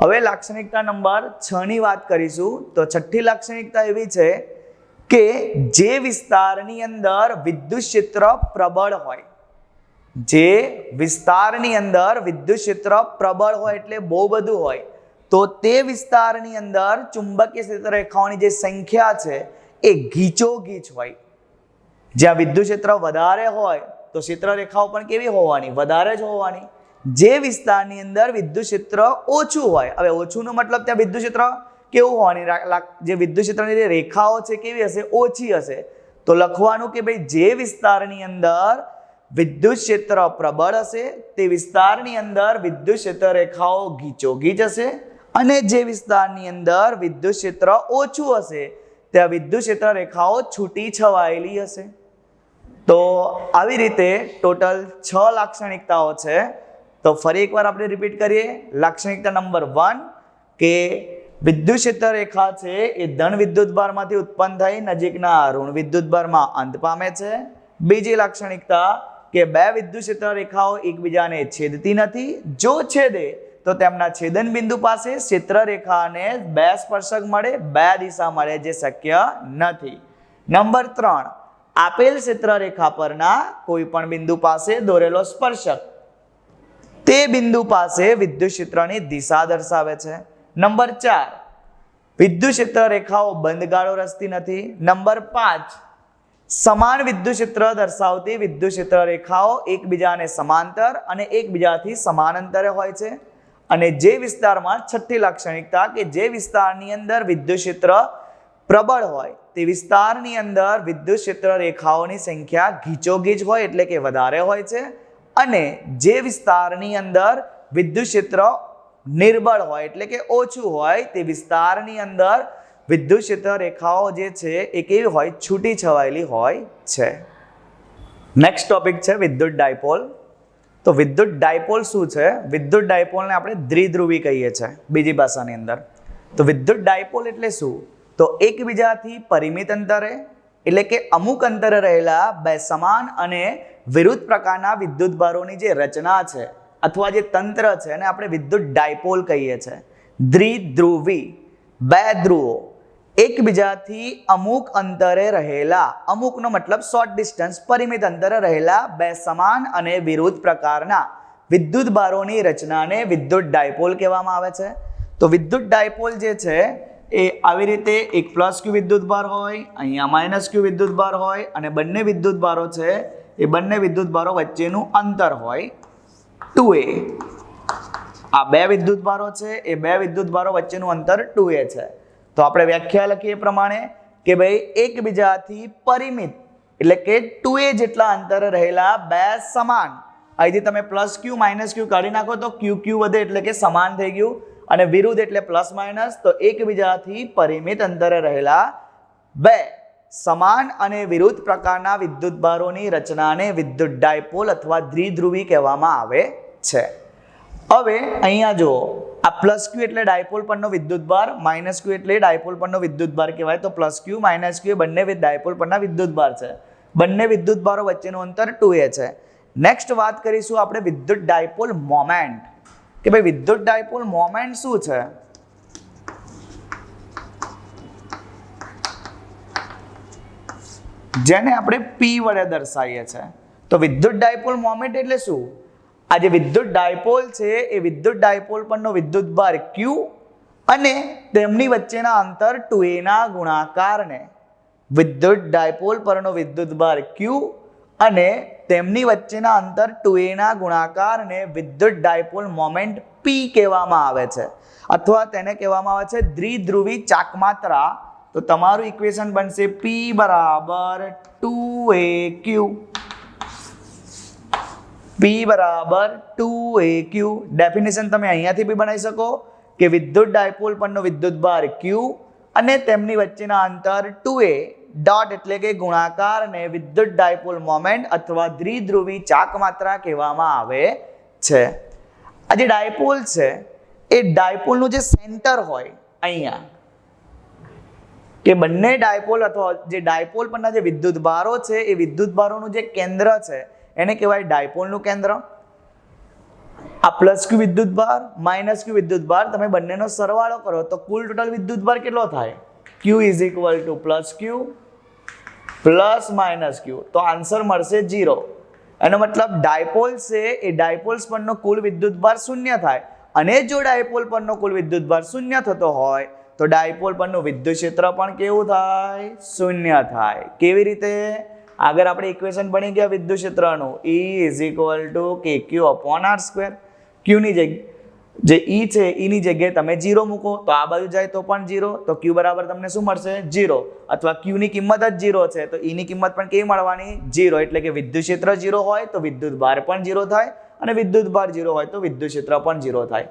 હવે લાક્ષણિકતા નંબર 6 ની વાત કરીશું. તો છઠ્ઠી લાક્ષણિકતા એવી છે કે જે વિસ્તારની અંદર વિદ્યુત ક્ષેત્ર પ્રબળ હોય, જે વિસ્તારની અંદર વિદ્યુત ક્ષેત્ર પ્રબળ હોય એટલે બહુ બધું હોય તો તે વિસ્તારની અંદર ચુંબકીય ક્ષેત્ર રેખાઓની જે સંખ્યા છે એ ગીચોગીચ હોય. જ્યાં વિદ્યુત ક્ષેત્ર વધારે હોય તો ક્ષેત્ર રેખાઓ પણ કેવી હોવાની? વધારે જ હોવાની. જે વિસ્તારની અંદર વિદ્યુત ક્ષેત્ર ઓછું હોય, હવે ઓછુંનો મતલબ ત્યાં વિદ્યુત ક્ષેત્ર કેવું હોવાની? જે વિદ્યુત ક્ષેત્રની જે રેખાઓ છે કેવી હશે? ઓછી હશે. તો લખવાનું કે ભાઈ જે વિસ્તારની અંદર વિદ્યુત ક્ષેત્ર પ્રબળ હશે તે વિસ્તારની અંદર વિદ્યુત ક્ષેત્ર રેખાઓ ગીચોગીચ હશે, અને જે વિસ્તારની અંદર વિદ્યુત ક્ષેત્ર ઓછું હશે ત્યાં વિદ્યુત ક્ષેત્ર રેખાઓ છૂટી છવાયેલી હશે. તો આવી રીતે ટોટલ 6 લાક્ષણિકતાઓ છે. તો ફરી એકવાર આપણે રિપીટ કરીએ. લાક્ષણિકતા નંબર 1 કે વિદ્યુત ક્ષેત્ર રેખા છે એ ધન વિદ્યુતભારમાંથી ઉત્પન્ન થઈ નજીકના ઋણ વિદ્યુતભારમાં અંત પામે છે. બીજી લાક્ષણિકતા કે બે વિદ્યુત ક્ષેત્ર રેખાઓ એકબીજાને છેદતી નથી. જો છેદે તો તેમના છેદન બિંદુ પાસે ક્ષેત્ર રેખાને બે સ્પર્શક મળે, બે દિશા મળે, જે શક્ય નથી. નંબર 3, આપેલ ક્ષેત્ર રેખા પરના કોઈ પણ બિંદુ પાસે દોરેલો સ્પર્શક તે બિંદુ પાસે વિદ્યુત ક્ષેત્રની દિશા દર્શાવે છે. નંબર 4, વિદ્યુત ક્ષેત્ર રેખાઓ બંધગાળો રચતી નથી. નંબર 5, સમાન વિદ્યુત ક્ષેત્ર દર્શાવતી વિદ્યુત ક્ષેત્ર રેખાઓ એકબીજાને સમાંતર અને એકબીજાથી સમાન અંતરે હોય છે. અને જે વિસ્તારમાં છઠ્ઠી લાક્ષણિકતા કે જે વિસ્તારની અંદર વિદ્યુત ક્ષેત્ર પ્રબળ હોય તે વિસ્તારની અંદર વિદ્યુત ક્ષેત્ર રેખાઓની સંખ્યા ગીચોગીચ હોય એટલે કે વધારે હોય છે, અને જે વિસ્તારની અંદર વિદ્યુત ક્ષેત્ર નિર્બળ હોય એટલે કે ઓછું હોય તે વિસ્તારની અંદર વિદ્યુત ક્ષેત્ર રેખાઓ જે છે એ કેવી હોય? છૂટી છવાયેલી હોય છે. નેક્સ્ટ ટોપિક છે વિદ્યુત ડાયપોલ. તો વિદ્યુત ડાયપોલ શું છે? વિદ્યુત ડાયપોલને આપણે દ્વિધ્રુવી કહીએ છીએ બીજી ભાષાની અંદર. તો વિદ્યુત ડાયપોલ એટલે શું? તો એકબીજાથી પરિમિત અંતરે એટલે કે અમુક અંતરે રહેલા બે સમાન અને વિરુદ્ધ પ્રકારના વિદ્યુત ભારોની જે રચના છે અથવા જે તંત્ર છે એને આપણે વિદ્યુત ડાયપોલ કહીએ છીએ. દ્વિધ્રુવી, બે ધ્રુવો એકબીજાથી અમુક અંતરે રહેલા, અમુકનો મતલબ શોર્ટ ડિસ્ટન્સ, પરિમિત અંતરે રહેલા બે સમાન અને વિરુદ્ધ પ્રકારના વિદ્યુત ભારોની રચનાને વિદ્યુત ડાયપોલ કહેવામાં આવે છે. તો વિદ્યુત ડાયપોલ જે છે એ આવી રીતે એક પ્લસ ક્યુ વિદ્યુત ભાર હોય, અહીંયા માઇનસ ક્યુ વિદ્યુત ભાર હોય, અને બંને વિદ્યુત ભારો છે એ બંને વિદ્યુત ભારો વચ્ચેનું અંતર હોય 2a. આ બે વિદ્યુત ભારો છે એ બે વિદ્યુત ભારો વચ્ચેનું અંતર 2a છે. તો આપણે વ્યાખ્યા લખીએ એ પ્રમાણે કે ભાઈ એકબીજાથી પરિમિત એટલે કે 2a જેટલા અંતરે રહેલા બે સમાન, અહીંથી તમે પ્લસ ક્યુ માઇનસ ક્યુ કાઢી નાખો તો ક્યુ ક્યુ વધે એટલે કે સમાન થઈ ગયું, અને વિરુદ્ધ એટલે પ્લસ માઇનસ, તો એકબીજાથી પરિમિત અંતરે રહેલા બે સમાન અને વિરુદ્ધ પ્રકારના વિદ્યુત ભારોની રચનાને વિદ્યુત ડાયપોલ અથવા દ્વિધ્રુવી કહેવામાં આવે છે. હવે અહીંયા જો આ પ્લસ ક્યુ એટલે ડાયપોલ પરનો વિદ્યુત ભાર, માઇનસ ક્યુ એટલે ડાયપોલ પરનો વિદ્યુત ભાર કહેવાય. તો પ્લસ ક્યુ માઇનસ ક્યુ બંને ડાયપોલ પરના વિદ્યુત ભાર છે. બંને વિદ્યુત ભારો વચ્ચેનું અંતર 2a છે. નેક્સ્ટ વાત કરીશું આપણે વિદ્યુત ડાયપોલ મોમેન્ટ, કે ભાઈ વિદ્યુત ડાયપોલ મોમેન્ટ શું છે? જેને આપણે p વડે દર્શાવીએ છીએ. તો વિદ્યુત ડાયપોલ મોમેન્ટ એટલે શું? આ જે વિદ્યુત ડાયપોલ છે એ વિદ્યુત ડાયપોલ પરનો વિદ્યુત ભાર q અને તેમની વચ્ચેના અંતર 2a ના ગુણાકારને, વિદ્યુત ડાયપોલ પરનો વિદ્યુત ભાર q અને તેમની વચ્ચેના અંતર 2a ના ગુણાકારને વિદ્યુત ડાયપોલ મોમેન્ટ p કહેવામાં આવે છે, અથવા તેને કહેવામાં આવે છે દ્વિધ્રુવી ચાકમાત્રા. તો તમારું ઇક્વેશન બનશે p બરાબર 2aq. p બરાબર 2aq. ડેફિનેશન તમે અહીંયાથી બી બનાવી શકો કે વિદ્યુત ડાયપોલ પરનો વિદ્યુત ભાર q અને તેમની વચ્ચેના અંતર 2a ડોટ એટલે કે ગુણાકારને વિદ્યુત ડાયપોલ મોમેન્ટ અથવા દ્વિધ્રુવી ચાકમાત્રા કહેવામાં આવે છે. આ જે ડાયપોલ છે એ ડાયપોલનું જે સેન્ટર હોય અહીંયા, કે બંને ડાયપોલ અથવા જે ડાયપોલ પરના જે વિદ્યુત ભારો છે એ વિદ્યુત ભારોનું જે કેન્દ્ર છે એને કહેવાય ડાયપોલનું કેન્દ્ર. આ પ્લસ ક્યુ વિદ્યુત ભાર માઇનસ ક્યુ વિદ્યુત ભાર તમે બંનેનો સરવાળો કરો તો કુલ ટોટલ વિદ્યુત ભાર કેટલો થાય? q is equal to plus Q plus minus Q. તો આન્સર મળશે 0. એનો મતલબ ડાયપોલ્સ છે એ ડાયપોલ્સ પરનો કુલ વિદ્યુતભાર શૂન્ય થાય, અને જો ડાયપોલ પરનો કુલ વિદ્યુતભાર શૂન્ય થતો હોય તો ડાયપોલ પરનું વિદ્યુત ક્ષેત્ર પણ કેવું થાય? શૂન્ય થાય. કેવી રીતે? આગળ આપણે ઇક્વેશન ભણી ગયા વિદ્યુત ક્ષેત્રનું, E is equal to KQ upon R². ક્યુની જગ્યાએ જે E છે એની જગ્યાએ તમે 0 મૂકો તો આ બાજુ જાય તો પણ 0, તો Q બરાબર તમને શું મળશે? 0. અથવા Q ની કિંમત જ 0 છે તો E ની કિંમત પણ કેવી મળવાની? 0. એટલે કે વિદ્યુત ક્ષેત્ર 0 હોય તો વિદ્યુતભાર પણ 0 થાય, અને વિદ્યુતભાર 0 હોય તો વિદ્યુત ક્ષેત્ર પણ 0 થાય.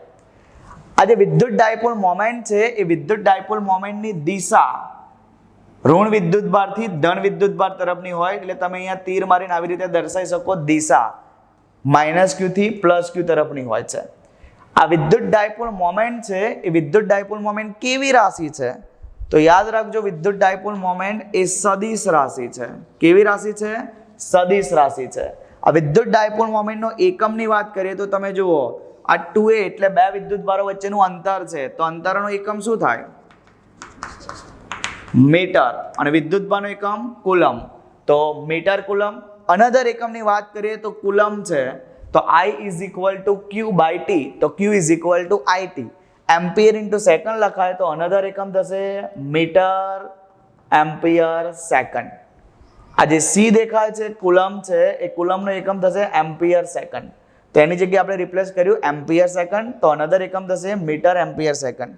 આ જે વિદ્યુત ડાયપોલ મોમેન્ટ છે એ વિદ્યુત ડાયપોલ મોમેન્ટની દિશા ઋણ વિદ્યુતભારથી ધન વિદ્યુતભાર તરફની હોય, એટલે તમે અહીંયા તીર મારીને આવી રીતે દર્શાવી શકો, દિશા -Q થી +Q તરફની હોય છે. આ વિદ્યુત ડાયપોલ મોમેન્ટ છે એ વિદ્યુત ડાયપોલ મોમેન્ટ કેવી રાશિ છે? તો યાદ રાખજો, વિદ્યુત ડાયપોલ મોમેન્ટ એ સદિશ રાશિ છે. કેવી રાશિ છે? સદિશ રાશિ છે. આ વિદ્યુત ડાયપોલ મોમેન્ટનો એકમની વાત કરીએ તો તમે જુઓ, આ 2a એટલે બે વિદ્યુતભારો વચ્ચેનું અંતર છે, તો અંતરનો એકમ શું થાય? મીટર. અને વિદ્યુતભારનો એકમ કુલમ, તો મીટર કુલમ. અનધર એકમની વાત કરીએ તો કુલમ છે, તો I is equal two Q/T, તો Q is equal two IT. Ampere into second લખાય તો અનધર એકમ થશે મીટર એમ્પિયર સેકન્ડ. આ જે C દેખાય છે કુલમ છે એ કુલમનો એકમ થશે એમ્પિયર સેકન્ડ, તો એની જગ્યાએ આપણે રિપ્લેસ કર્યું એમ્પિયર સેકન્ડ, તો અનધર એકમ થશે મીટર એમ્પિયર સેકન્ડ.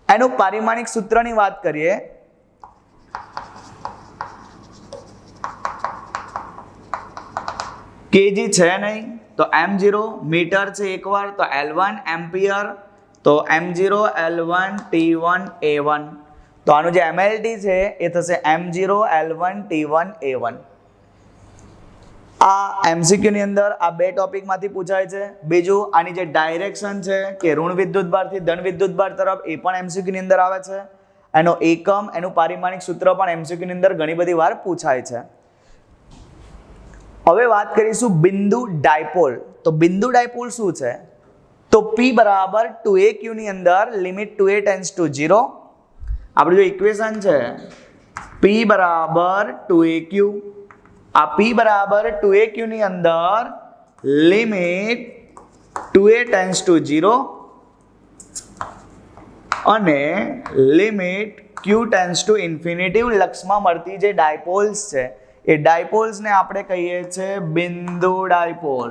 એનું પારિમાણિક સૂત્રની વાત કરીએ kg છે નહીં, તો m0 મીટર છે એકવાર, તો L1 એમ્પિયર, તો m0 L1 T1 A1, તો આનું જે mLT છે એ થશે m0 L1 T1 A1. આ MCQ ની અંદર આ બે ટોપિકમાંથી પૂછાય છે. બીજું આની જે ડાયરેક્શન છે કે ઋણ વિદ્યુતભારથી ધન વિદ્યુતભાર તરફ, એ પણ MCQ ની અંદર આવે છે. એનો એકમ, એનું પારિમાણિક સૂત્ર પણ MCQ ની અંદર ઘણી બધી વાર પૂછાય છે. હવે વાત કરીશું બિંદુ ડાયપોલ. તો બિંદુ ડાયપોલ શું છે? તો P બરાબર 2aq ની અંદર લિમિટ 2a ટેન્ડ્સ ટુ 0. આપણું જો ઇક્વેશન છે P બરાબર 2aq, આ P બરાબર 2aq ની અંદર લિમિટ 2a ટેન્ડ્સ ટુ 0 અને limit q tends to infinity લક્ષમાં મળતી જે ડાયપોલ્સ છે એ ડાયપોલ્સને આપણે કહીએ છીએ બિંદુ ડાયપોલ.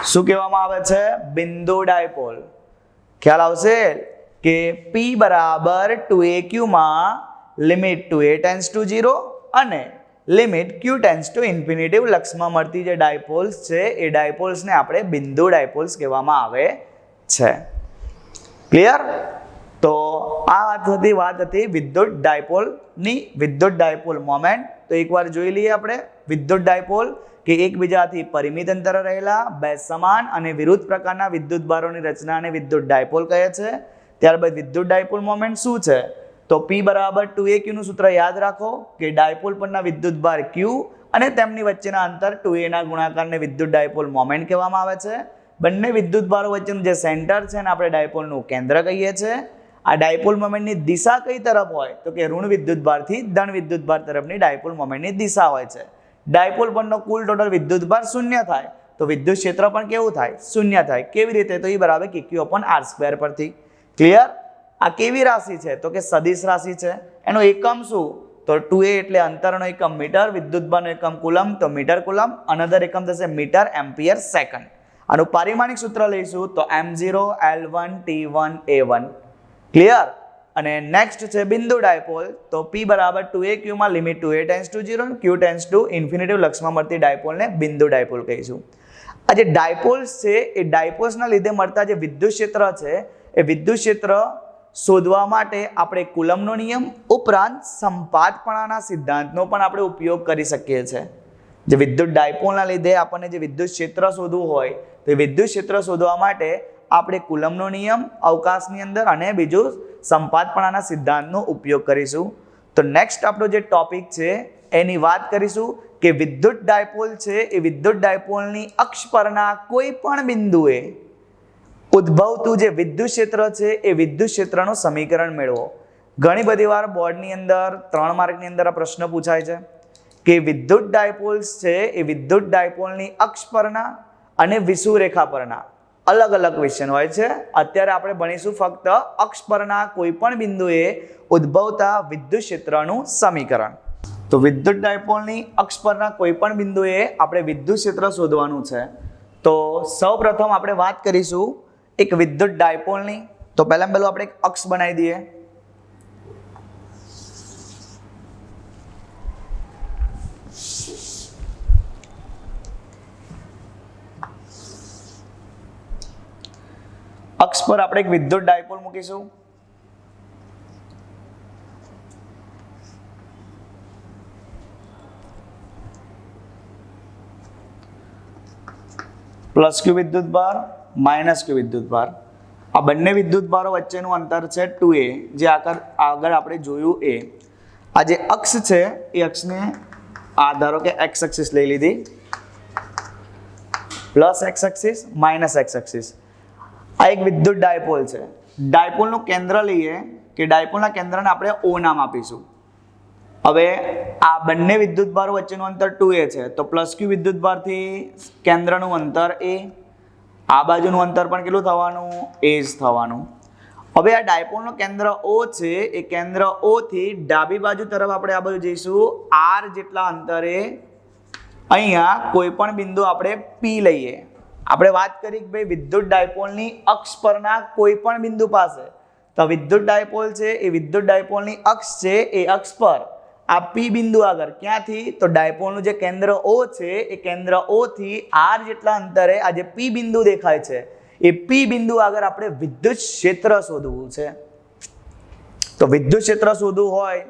શું કહેવામાં આવે છે? બિંદુ ડાયપોલ. ખ્યાલ આવશે કે P બરાબર 2aq માં લિમિટ 2a ટેન્ડ્સ ટુ 0 અને limit q tends to infinity લક્ષમાં મળતી જે ડાયપોલ્સ છે એ ડાયપોલ્સને આપણે બિંદુ ડાયપોલ્સ કહેવામાં આવે છે. ક્લિયર? તો આ વાત હતી વિદ્યુત ડાયપોલની, વિદ્યુત ડાયપોલ મોમેન્ટ. તો એકવાર જોઈ લઈએ આપણે વિદ્યુત ડાયપોલ કે એકબીજાથી પરિમિત અંતરે રહેલા બે સમાન અને વિરુદ્ધ પ્રકારના વિદ્યુતભારોની રચનાને વિદ્યુત ડાયપોલ કહે છે. ત્યારબાદ વિદ્યુત ડાયપોલ મોમેન્ટ શું છે? તો P બરાબર 2aq નું સૂત્ર યાદ રાખો કે ડાયપોલ પરના વિદ્યુતભાર Q અને તેમની વચ્ચેના અંતર 2a ના ગુણાકારને વિદ્યુત ડાયપોલ મોમેન્ટ કહેવામાં આવે છે. બંને વિદ્યુતભારો વચ્ચેનું જે સેન્ટર છે એને આપણે ડાયપોલનું કેન્દ્ર કહીએ છીએ. આ ડાયપોલ મોમેન્ટની દિશા કઈ તરફ હોય? તો કે ઋણ વિદ્યુતભારથી ધન વિદ્યુતભાર તરફની ડાયપોલ મોમેન્ટની દિશા હોય છે. ડાયપોલ પરનો કુલ ટોટલ વિદ્યુતભાર શૂન્ય થાય તો વિદ્યુત ક્ષેત્ર પણ કેવું થાય? શૂન્ય થાય. કેવી રીતે? તો E બરાબર KQ અપોન R² પરથી. ક્લિયર? આ કેવી રાશિ છે? તો કે સદિશ રાશિ છે. એનો એકમ શું? તો 2a એટલે અંતરનો એકમ મીટર, વિદ્યુતભારનો એકમ કુલમ, તો મીટર કુલમ. અનધર એકમ થશે મીટર એમ્પિયર સેકન્ડ. આનું પારિમાણિક સૂત્ર લઈશું તો m0 L1 T1 A1. Clear? અને નેક્સ્ટ છે બિંદુ ડાયપોલ. તો P બરાબર 2aq માં limit 2a tends to 0, q tends to infinity લક્ષમાં મળતી ડાયપોલને બિંદુ ડાયપોલ કહીશું. આ જે ડાયપોલ્સ છે એ ડાયપોલ્સના લીધે મળતા જે વિદ્યુત ક્ષેત્ર છે એ વિદ્યુત ક્ષેત્ર શોધવા માટે આપણે કુલમનો નિયમ ઉપરાંત સંપાતપણાના સિદ્ધાંતનો પણ આપણે ઉપયોગ કરી શકીએ છીએ. જે વિદ્યુત ડાયપોલના લીધે આપણને જે વિદ્યુત ક્ષેત્ર શોધવું હોય તો એ વિદ્યુત ક્ષેત્ર શોધવા માટે આપણે કુલમનો નિયમ અવકાશની અંદર અને બીજું સંપાતપણાના સિદ્ધાંતનો ઉપયોગ કરીશું. તો નેક્સ્ટ આપણો જે ટોપિક છે એની વાત કરીશું કે વિદ્યુત ડાયપોલ છે એ વિદ્યુત ડાયપોલની અક્ષ પરના કોઈ પણ બિંદુએ ઉદ્ભવતું જે વિદ્યુત ક્ષેત્ર છે એ વિદ્યુત ક્ષેત્રનું સમીકરણ મેળવો. ઘણી બધી વાર બોર્ડની અંદર 3 માર્કની અંદર આ પ્રશ્ન પૂછાય છે કે વિદ્યુત ડાયપોલ્સ છે એ વિદ્યુત ડાયપોલની અક્ષ પરના અને વિષુવરેખા પરના અલગ અલગ ક્વેશ્ચન હોય છે. અત્યારે આપણે ભણીશું ફક્ત અક્ષ પરના કોઈ પણ બિંદુએ ઉદ્ભવતા વિદ્યુત ક્ષેત્રનું સમીકરણ. તો વિદ્યુત ડાયપોલની અક્ષ પરના કોઈ પણ બિંદુએ આપણે વિદ્યુત ક્ષેત્ર શોધવાનું છે. તો સૌપ્રથમ આપણે વાત કરીશું એક વિદ્યુત ડાયપોલની. તો પહેલાં આપણે એક અક્ષ બનાવી દઈએ. અક્ષ પર આપણે એક વિદ્યુત ડાયપોલ મૂકીશું. પ્લસ ક્યુ વિદ્યુત ભાર, માઇનસ ક્યુ વિદ્યુત ભાર. આ બંને વિદ્યુત ભારો વચ્ચેનું અંતર છે 2a, જે આગળ આપણે જોયું એ. આ જે અક્ષ છે એ અક્ષને ધારો કે એક્સ એક્સિસ લઈ લીધી, plus x axis, minus x axis. આ એક વિદ્યુત ડાયપોલ છે. ડાયપોલનું કેન્દ્ર લઈએ કે ડાયપોલના કેન્દ્રને આપણે O નામ આપીશું. હવે આ બંને વિદ્યુત ભારો વચ્ચેનું અંતર 2a છે, તો પ્લસ ક્યુ વિદ્યુત ભારથી કેન્દ્રનું અંતર a, આ બાજુનું અંતર પણ કેટલું થવાનું? a જ થવાનું. હવે આ ડાયપોલનું કેન્દ્ર O છે, એ કેન્દ્ર O થી ડાબી બાજુ તરફ આપણે આ બાજુ જઈશું r જેટલા અંતરે અહીંયા કોઈ પણ બિંદુ આપણે P લઈએ. આપણે વાત કરી કે ભાઈ વિદ્યુત ડાયપોલની અક્ષ પરના કોઈ પણ બિંદુ પાસે, તો વિદ્યુત ડાયપોલ છે એ વિદ્યુત ડાયપોલની અક્ષ છે, એ અક્ષ પર આ P બિંદુ આગળ ક્યાંથી? તો ડાયપોલનું જે કેન્દ્ર O છે એ કેન્દ્ર O થી r જેટલા અંતરે આ જે P બિંદુ દેખાય છે એ P બિંદુ આગળ આપણે વિદ્યુત ક્ષેત્ર શોધવું છે. તો વિદ્યુત ક્ષેત્ર શોધવું હોય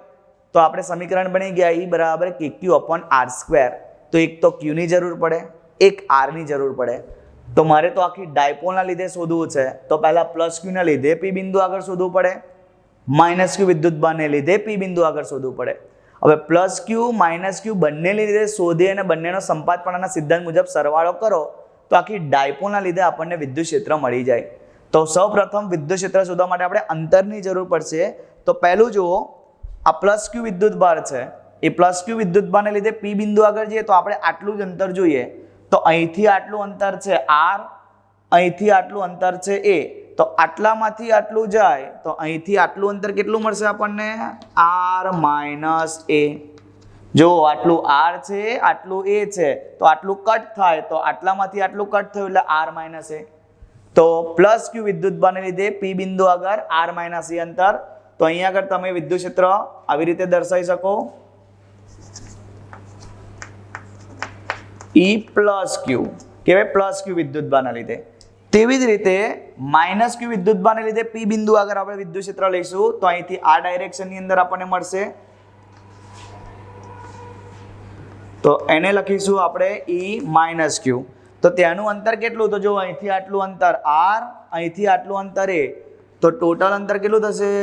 તો આપણે સમીકરણ બની ગયા E બરાબર KQ/r². તો એક તો Q ની જરૂર પડે, એક R ની જરૂર પડે. તો મારે તો આખી ડાયપોલના લીધે શોધવું છે, તો પહેલા પ્લસ ક્યુ ના લીધે P બિંદુ આગળ શોધવું પડે, માઇનસ ક્યુ વિદ્યુત ભારને લીધે P બિંદુ આગળ શોધવું પડે. હવે પ્લસ ક્યુ માઇનસ ક્યુ બંને લીધે શોધી અને બંનેનો સંપાતપણાના સિદ્ધાંત મુજબ સરવાળો કરો તો આખી ડાયપોલના લીધે આપણને વિદ્યુત ક્ષેત્ર મળી જાય. તો સૌપ્રથમ વિદ્યુત ક્ષેત્ર શોધવા માટે આપણે અંતરની જરૂર પડશે. તો પહેલું જુઓ, આ પ્લસ ક્યુ વિદ્યુત ભાર છે, એ પ્લસ ક્યુ વિદ્યુત ભારને લીધે P બિંદુ આગળ જઈએ તો આપણે આટલું જ અંતર જોઈએ. તો અહીંથી આટલું અંતર છે r, અહીંથી આટલું અંતર છે a. તો આટલામાંથી આટલું જાય તો અહીંથી આટલું અંતર કેટલું મળશે આપણને? r minus a. જો આટલું r છે, આટલું a છે, તો આટલું કટ થાય, તો આટલામાંથી આટલું કટ થયું એટલે r માઇનસ a. તો પ્લસ ક્યુ વિદ્યુત ભારને લીધે P બિંદુ આગળ r માઇનસ a અંતર. તો અહીંયા આગળ તમે વિદ્યુત ક્ષેત્ર આવી રીતે દર્શાવી શકો, E પ્લસ ક્યુ કહેવાય પ્લસ ક્યુ વિદ્યુત ભારના લીધે. તેવી જ રીતે માઇનસ ક્યુ વિદ્યુત ભારને લીધે P બિંદુ આગળ આપણે વિદ્યુત ક્ષેત્ર લઈશું તો અહીંથી આ ડાયરેક્શનની અંદર આપણને મળશે. તો એને લખીશું આપણે E માઇનસ ક્યુ. તો ત્યાંનું અંતર કેટલું? તો જો અહીંથી આટલું અંતર r, અહીંથી આટલું અંતર a. તો ટોટલ અંતર કેટલું થશે?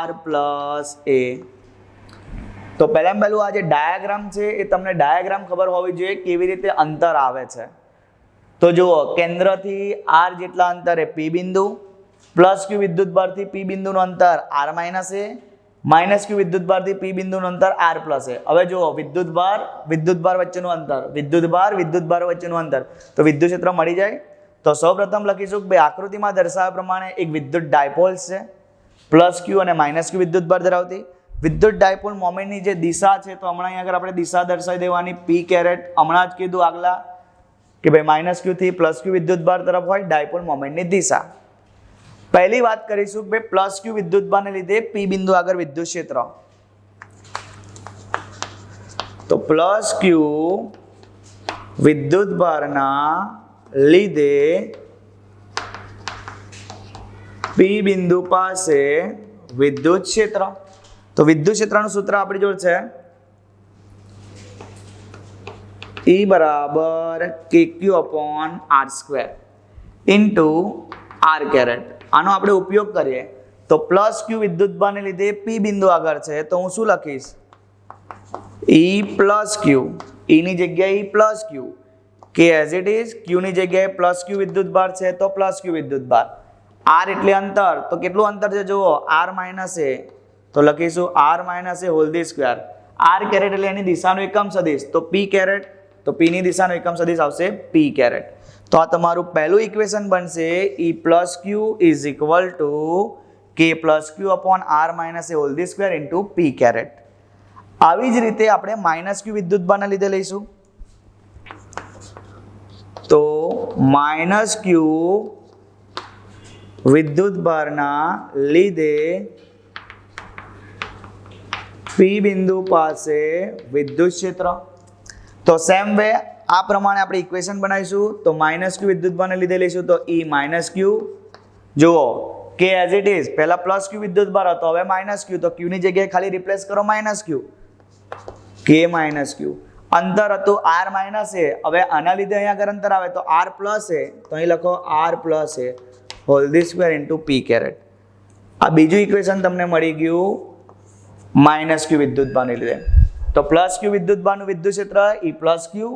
r plus a. તો પહેલું આ જે ડાયાગ્રામ છે એ તમને ડાયાગ્રામ ખબર હોવી જોઈએ કેવી રીતે અંતર આવે છે. તો જુઓ, કેન્દ્રથી r જેટલા અંતરે P બિંદુ, પ્લસ ક્યુ વિદ્યુત ભારથી P બિંદુનું અંતર r માઇનસ a, માઇનસ ક્યુ વિદ્યુત ભારથી P બિંદુનું અંતર r પ્લસ a. હવે જુઓ, વિદ્યુત ભાર વચ્ચેનું અંતર, વિદ્યુત ભાર વચ્ચેનું અંતર, તો વિદ્યુત ક્ષેત્ર મળી જાય. તો સૌપ્રથમ લખીશું કે ભાઈ આકૃતિમાં દર્શાવ્યા પ્રમાણે એક વિદ્યુત ડાયપોલ્સ છે, પ્લસ ક્યુ અને માઇનસ ક્યુ વિદ્યુત ભાર ધરાવતી. વિદ્યુત ડાયપોલ મોમેન્ટની જે દિશા છે, તો હમણાં અહીંયા આગળ આપણે દિશા દર્શાવી દેવાની P કેરેટ. હમણાં જ કીધું આગલા કે ભાઈ માઇનસ ક્યુ થી પ્લસ ક્યુ વિદ્યુત ભાર તરફ હોય ડાયપોલ મોમેન્ટની દિશા. પહેલી વાત કરીશું કે ભાઈ પ્લસ ક્યુ વિદ્યુત ભારને લીધે P બિંદુ આગળ વિદ્યુત ક્ષેત્ર. તો પ્લસ ક્યુ વિદ્યુત ભારના લીધે P બિંદુ પાસે વિદ્યુત ક્ષેત્ર. તો વિદ્યુત ક્ષેત્રનું સૂત્ર આપણી જોડે છે E બરાબર KQ/r² ઇન્ટુ r કેરેટ. આનો આપણે ઉપયોગ કરીએ તો પ્લસ ક્યુ વિદ્યુત ભારને લીધે P બિંદુ આગળ છે, તો હું શું લખીશ? E પ્લસ ક્યુ. E ની જગ્યાએ E પ્લસ ક્યુ, કે એઝ ઇટ ઇઝ ક્યુ ની જગ્યાએ પ્લસ ક્યુ વિદ્યુત ભાર છે તો પ્લસ ક્યુ વિદ્યુત ભાર. r એટલે અંતર, તો કેટલું અંતર છે જુઓ, r માઇનસ a. તો લખીશું r minus a whole the square. R caret એટલે એની દિશાનો એકમ સદિશ, તો પી કેરેટ, તો પી ની દિશાનો એકમ સદિશ આવશે પી કેરેટ. તો આ તમારું પહેલું ઇક્વેશન બનશે E plus Q is equal to K plus Q upon R minus A whole the square into P caret. આવી જ રીતે આપણે માઇનસ ક્યુ વિદ્યુતભારના લીધે લઈશું. તો માઇનસ ક્યુ વિદ્યુતભારના લીધે પી બિંદુ પાસે વિદ્યુત ક્ષેત્ર. તો સેમ વે આ પ્રમાણે આપણે ઇક્વેશન બનાવીશું. તો માઇનસ ક્યુ વિદ્યુતભારને લીધે લઈશું તો E માઇનસ ક્યુ, જુઓ કે એઝ ઇટ ઇઝ, પહેલા પ્લસ ક્યુ વિદ્યુતભાર હતો, હવે માઇનસ ક્યુ, તો ક્યુ ની જગ્યાએ ખાલી રિપ્લેસ કરો માઇનસ ક્યુ, કે માઇનસ ક્યુ. અંતર હતું આર માઇનસ એ, હવે આના લીધે અહીંયા આગળ અંતર આવે તો આર પ્લસ એ, તો અહીં લખો R plus A whole the square into P caret. આ બીજું ઇક્વેશન તમને મળી ગયું માઇનસ ક્યુ વિદ્યુતભારને લીધે. તો પ્લસ ક્યુ વિદ્યુતભારનું વિદ્યુત ક્ષેત્ર E plus Q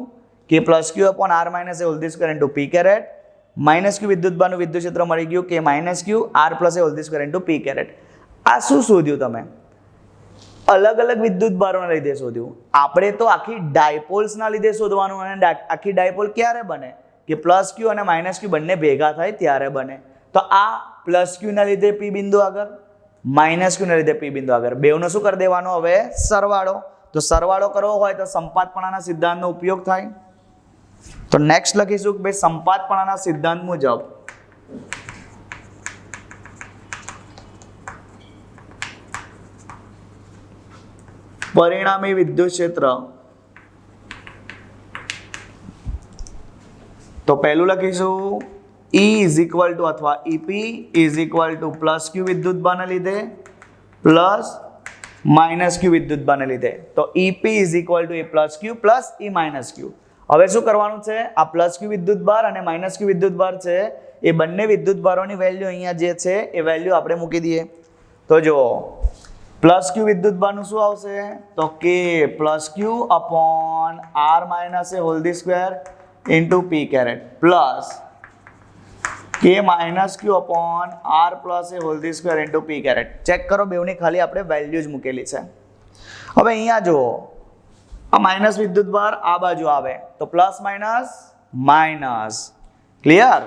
K plus Q upon R minus A whole the square into P caret. Minus Q વિદ્યુતભારનું વિદ્યુત ક્ષેત્ર મળી ગયું K minus Q R plus A whole the square into P caret. આ શું શોધ્યું તમે? અલગ અલગ વિદ્યુતભારોના લીધે શોધ્યું. આપણે તો આખી ડાયપોલ્સના લીધે શોધવાનું, અને આખી ડાયપોલ ક્યારે બને કે પ્લસ ક્યુ અને માઇનસ ક્યુ બંને ભેગા થાય ત્યારે બને. તો આ પ્લસ ક્યુના લીધે પી બિંદુ આગળ, માઇનસ ક્યુના લીધે પી બિંદુ આગળ, બેવનો શું કરી દેવાનો હવે સરવાળો. તો સરવાળો કરવો હોય તો સંપાતપણાના સિદ્ધાંતનો ઉપયોગ થાય. તો નેક્સ્ટ લખીશું કે ભાઈ સંપાતપણાના સિદ્ધાંત મુજબ પરિણામી વિદ્યુત ક્ષેત્ર. તો પહેલું લખીશું E ઇઝ ઇક્વલ ટુ અથવા EP is equal to plus Q વિદ્યુતભારના લીધે પ્લસ માઇનસ ક્યુ વિદ્યુતભારને લીધે. તો EP is equal to A plus Q plus E minus Q. હવે શું કરવાનું છે? આ પ્લસ ક્યુ વિદ્યુતભાર અને માઇનસ ક્યુ વિદ્યુતભાર છે, એ બંને વિદ્યુતભારોની વેલ્યુ અહીંયા જે છે એ વેલ્યુ આપણે મૂકી દઈએ. તો જુઓ પ્લસ ક્યુ વિદ્યુતભારનું શું આવશે? તો K plus Q upon R minus A whole the square into P caret plus K minus Q upon R plus A whole the square into P caret. Check કરો, બેવની ખાલી આપણે વેલ્યુ જ મૂકેલી છે. હવે અહીંયા જુઓ આ માઇનસ વિદ્યુતભાર આ બાજુ આવે તો પ્લસ માઇનસ માઇનસ, ક્લિયર?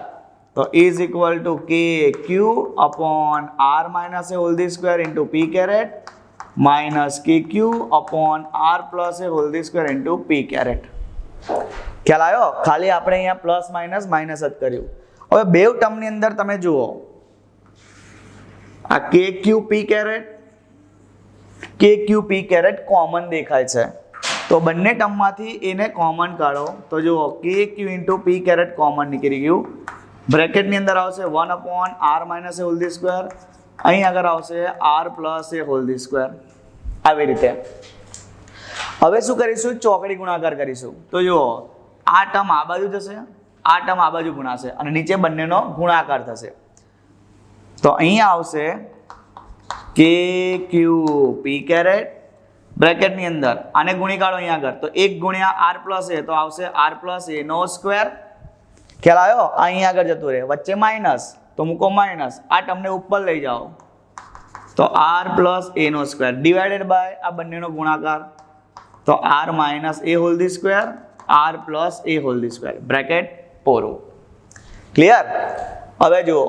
તો is equal to K Q upon R minus A whole the square into P caret minus K Q upon R plus A whole the square into P caret. ખ્યાલ આવ્યો? ખાલી આપણે અહીંયા plus minus minus જ કર્યું. હવે બેવ ટર્મની અંદર તમે જુઓ આ કે ક્યુ પી કેરેટ કોમન દેખાય છે, તો બંને ટર્મમાંથી એને કોમન કાઢો. તો જુઓ કે Q into P caret common નીકળી ગયું. બ્રેકેટની અંદર આવશે 1 upon R minus A whole the square, અહીં આગળ આવશે R plus A whole the square. આવી રીતે હવે શું કરીશું? ચોકડી ગુણાકાર કરીશું. તો જુઓ આ ટર્મ આ બાજુ જશે, આ ટર્મ આ બાજુ ગુણાશે અને નીચે બંનેનો ગુણાકાર થશે. તો અહીંયા આવશે કે ક્યુ પી કેરેટ બ્રેકેટની અંદર આને ગુણી કાઢો અહીંયા આગળ, તો 1 ગુણ્યા આર પ્લસ એ, તો આવશે આર પ્લસ એ નો સ્ક્વેર. ખ્યાલ આવ્યો? અહીંયા આગળ જતું રહે, વચ્ચે માઇનસ તો મૂકો માઇનસ, આ ટર્મને ઉપર લઈ જાઓ તો આર પ્લસ એ નો સ્ક્વેર ડિવાઇડેડ બાય આ બંનેનો ગુણાકાર, તો R minus A whole the square R plus A whole the square bracket પૂરું. ક્લિયર? હવે જુઓ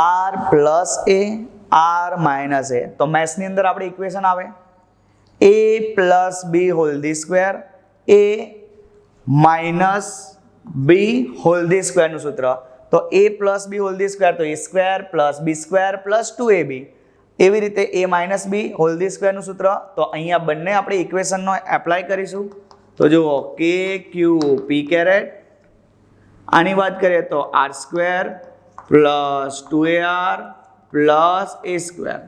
R plus A R minus A, તો મેથ્સની અંદર આપણે ઇક્વેશન આવે A plus B whole the square A minus B whole the સ્ક્વેરનું સૂત્ર. તો A plus B whole the square તો A square plus B square plus 2ab. એવી રીતે એ માઇનસ બી હોલ ધી સ્ક્વેરનું સૂત્ર. તો અહીંયા બંને આપણે ઇક્વેશનનો એપ્લાય કરીશું. તો જુઓ કે ક્યુ પી કેરેટ, આની વાત કરીએ તો R square plus 2ar plus A square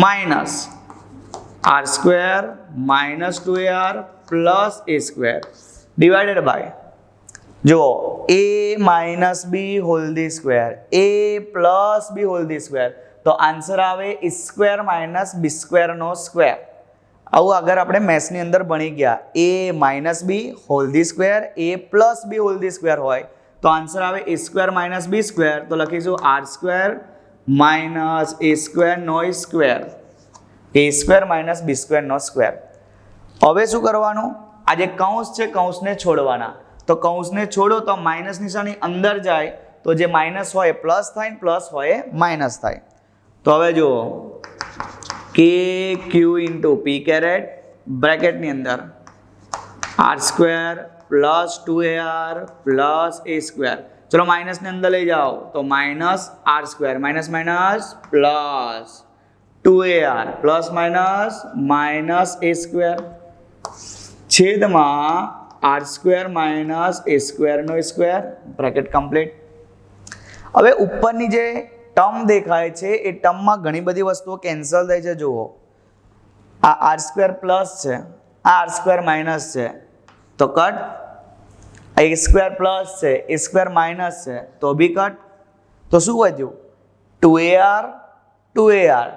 minus R square minus 2ar plus A square divided by જુઓ A minus B whole the square A plus B whole the square. તો આન્સર આવે square minus B સ્ક્વેરનો square. આવું આગળ આપણે મેથ્સની અંદર ભણી ગયા. A minus B whole the square A plus B whole the square હોય તો આન્સર આવે A square minus B square. તો લખીશું R square minus A square નો સ્ક્વેર એ સ્ક્વેર માઇનસ બી સ્ક્વેરનો સ્ક્વેર. હવે શું કરવાનું? આ જે કૌંસ છે કૌંસને છોડવાના. તો કૌંસને છોડો તો માઇનસ નિશાની અંદર જાય તો જે માઇનસ હોય પ્લસ થાય ને પ્લસ હોય માઇનસ થાય. તો હવે જુઓ કે ક્યુ ઇન્ટુ પી કેરેટ બ્રેકેટની અંદર R square plus 2ar plus A square. ચલો માઇનસને અંદર લઈ જાઓ તો minus R square minus minus plus 2ar plus minus minus A square છેદમાં આર સ્ક્વેર માઇનસ એ સ્ક્વેરનો સ્ક્વેર બ્રેકેટ કમ્પ્લીટ. હવે ઉપરની જે ટર્મ દેખાય છે એ ટર્મમાં ઘણી બધી વસ્તુઓ કેન્સલ થઈ છે. જુઓ આ આર સ્ક્વેર પ્લસ છે, આ આર સ્ક્વેર માઇનસ છે તો કટ. એ સ્ક્વેર પ્લસ છે, એ સ્ક્વેર માઇનસ છે તો બી કટ. તો શું વધ્યું? 2ar 2ar.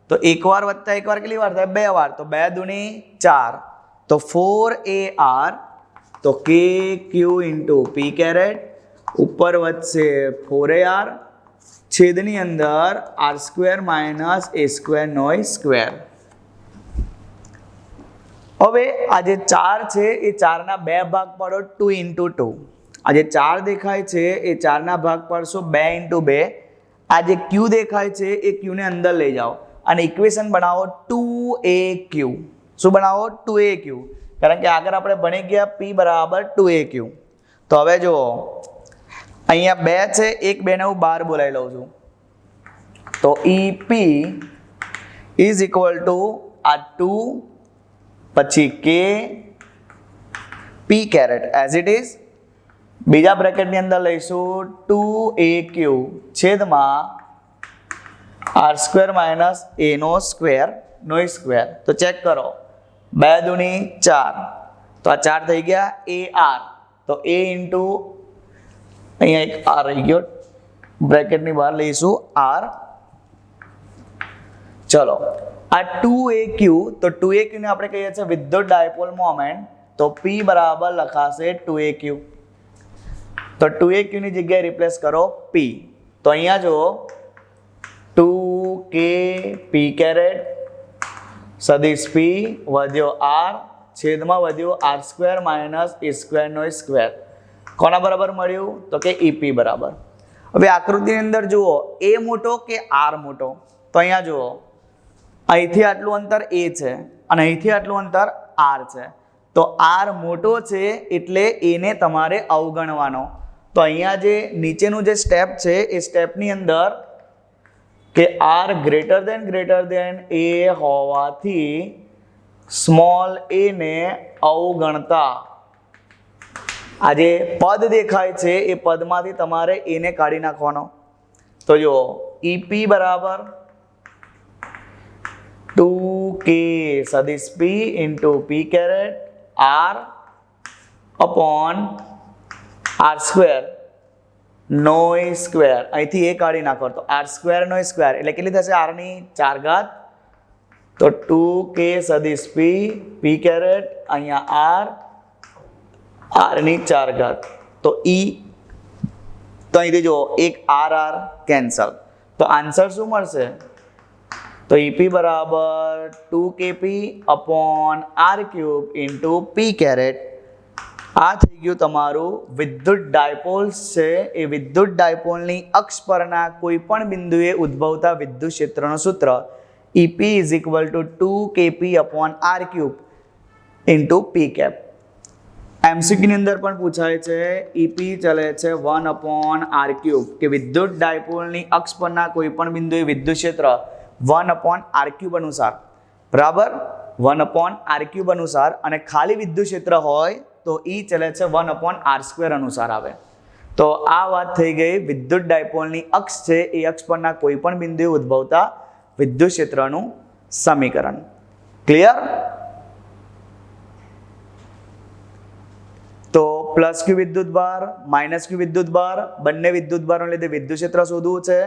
તો એક વાર વત્તા એક વાર કેટલી વાર થાય? 2 વાર. તો 2 દુની 4 તો 4ar. તો K Q into P caret ઉપર વધશે 4ar છેદની અંદર આર સ્ક્વેર માઇનસ એ સ્ક્વેરનો સ્ક્વેર. હવે આ જે 4 છે એ 4ના 2 ભાગ પાડો 2 ઇન્ટુ 2. આ જે 4 દેખાય છે એ 4ના ભાગ પાડશો 2 ઇન્ટુ 2. આ જે ક્યુ દેખાય છે એ ક્યુને અંદર લઈ જાઓ અને ઇક્વેશન બનાવો 2aq. શું બનાવો? 2aq. કારણ કે આગળ આપણે ભણી ગયા p બરાબર 2aq. તો હવે જુઓ અહીંયા 2 છે, એક 2 ને હું બહાર બોલાવી લઉં છું. તો EP ઇઝ ઇક્વલ ટુ આ 2 પછી કે P caret as it is. બીજા બ્રેકેટની અંદર લઈશું 2aq છેદમાં આર સ્ક્વેર માઇનસ એનો સ્ક્વેર નો સ્ક્વેર. તો ચેક કરો 2 દુની 4 તો આ 4 થઈ ગયા એ આર. તો એ ઇન્ટુ અહીંયા એક આર રહી ગયો બ્રેકેટની બહાર લઈશું આર. ચલો આ 2aq. તો 2aq ને આપણે કહીએ છીએ વિદ્યુત ડાયપોલ મોમેન્ટ. તો p બરાબર લખાશે 2aq. તો 2aq ની જગ્યાએ રિપ્લેસ કરો p. તો અહીંયા જો 2k p કેરેટ સદિશ p વધ્યો r છેદમાં વધ્યો આર સ્ક્વેર માઇનસ એ સ્ક્વેરનો સ્ક્વેર. કોના બરાબર મળ્યું? તો કે EP બરાબર. હવે આકૃતિની અંદર જુઓ એ મોટો કે આર મોટો? તો અહીંયા જુઓ અહીંથી આટલું અંતર એ છે અને અહીંથી આટલું અંતર આર છે. તો આર મોટો છે એટલે એને તમારે અવગણવાનો. તો અહીંયા જે નીચેનું જે સ્ટેપ છે એ સ્ટેપની અંદર કે આર ગ્રેટર દેન એ હોવાથી સ્મોલ એ ને અવગણતા આ જે પદ દેખાય છે એ પદમાંથી તમારે એને કાઢી નાખવાનો. તો જુઓ EP બરાબર 2k સદિશ p into P caret r upon R square નો સ્ક્વેર. અહીંથી એ કાઢી નાખો તો આર સ્ક્વેર નો સ્ક્વેર એટલે કેટલી થશે? આરની 4 ઘાત. તો 2k સદિશ p પી કેરેટ અહીંયા r આરની 4 ઘાત. તો e તો અહીંથી જો એક r કેન્સલ. તો આન્સર શું મળશે? તો EP બરાબર 2kp upon r cube into P caret. આ થઈ ગયું તમારું વિદ્યુત ડાયપોલ્સ છે એ વિદ્યુત ડાયપોલની અક્ષ પરના કોઈ પણ બિંદુએ ઉદ્ભવતા વિદ્યુત ક્ષેત્રનું સૂત્ર EP is equal to 2kp upon r cube into P cap. એમસીક્યુની અંદર પણ પૂછાય છે EP ચલે છે 1 અપોન r ક્યુબ કે વિદ્યુત ડાયપોલની અક્ષ પરના કોઈ પણ બિંદુએ વિદ્યુત ક્ષેત્ર 1 અપોન r ક્યુબ અનુસાર બરાબર 1 અપોન r ક્યુબ અનુસાર અને ખાલી વિદ્યુત ક્ષેત્ર હોય તો E ચલે છે 1 અપોન r સ્ક્વેર અનુસાર આવે. તો આ વાત થઈ ગઈ વિદ્યુત ડાયપોલની અક્ષ છે એ અક્ષ પરના કોઈ પણ બિંદુએ ઉદ્ભવતા વિદ્યુત ક્ષેત્રનું સમીકરણ. ક્લિયર? તો પ્લસ ક્યુ વિદ્યુત ભાર માઇનસ ક્યુ વિદ્યુત ભાર બંને વિદ્યુત ભારોને લીધે વિદ્યુત ક્ષેત્ર શોધવું છે.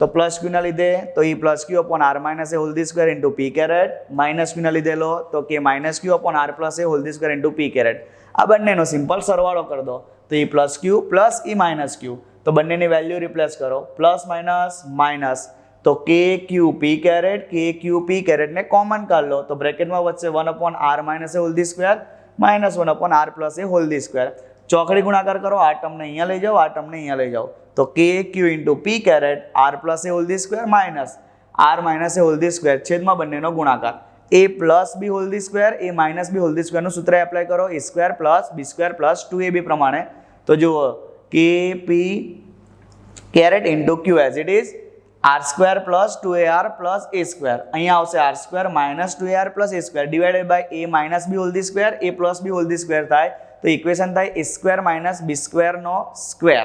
તો પ્લસ ક્યુના લીધે તો A plus Q upon R minus A whole the square into P caret. Minus ક્યુના લીધે લો તો K minus Q upon R plus A whole the square into P caret. આ બંનેનો સિમ્પલ સરવાળો કરી દો તો A plus Q plus A minus Q. તો બંનેની વેલ્યુ રિપ્લેસ કરો પ્લસ માઇનસ માઇનસ. તો કે ક્યુ પી કેરેટ, કે ક્યુ પી કેરેટને કોમન કાઢ લો તો બ્રેકેટમાં વચ્ચે 1/r minus A whole the square minus 1/r plus A whole the square. ચોકડી ગુણાકાર કરો, આ ટર્મને અહીંયા લઈ જાઓ, આ ટર્મને અહીંયા લઈ જાઓ તો K Q into P caret R plus A whole the square minus R minus A whole the square છેદમાં બંનેનો ગુણાકાર. A plus B whole the square, A minus B whole the સ્ક્વેરનું સૂત્ર એપ્લાય કરો A square plus B square plus 2ab પ્રમાણે. તો જુઓ K P caret into Q as it is R square plus 2ar plus A square. અહીંયા આવશે R square minus 2ar plus A square divided by A minus B whole the square, A plus B whole the square થાય તો equation થાય A square minus B સ્ક્વેરનો square.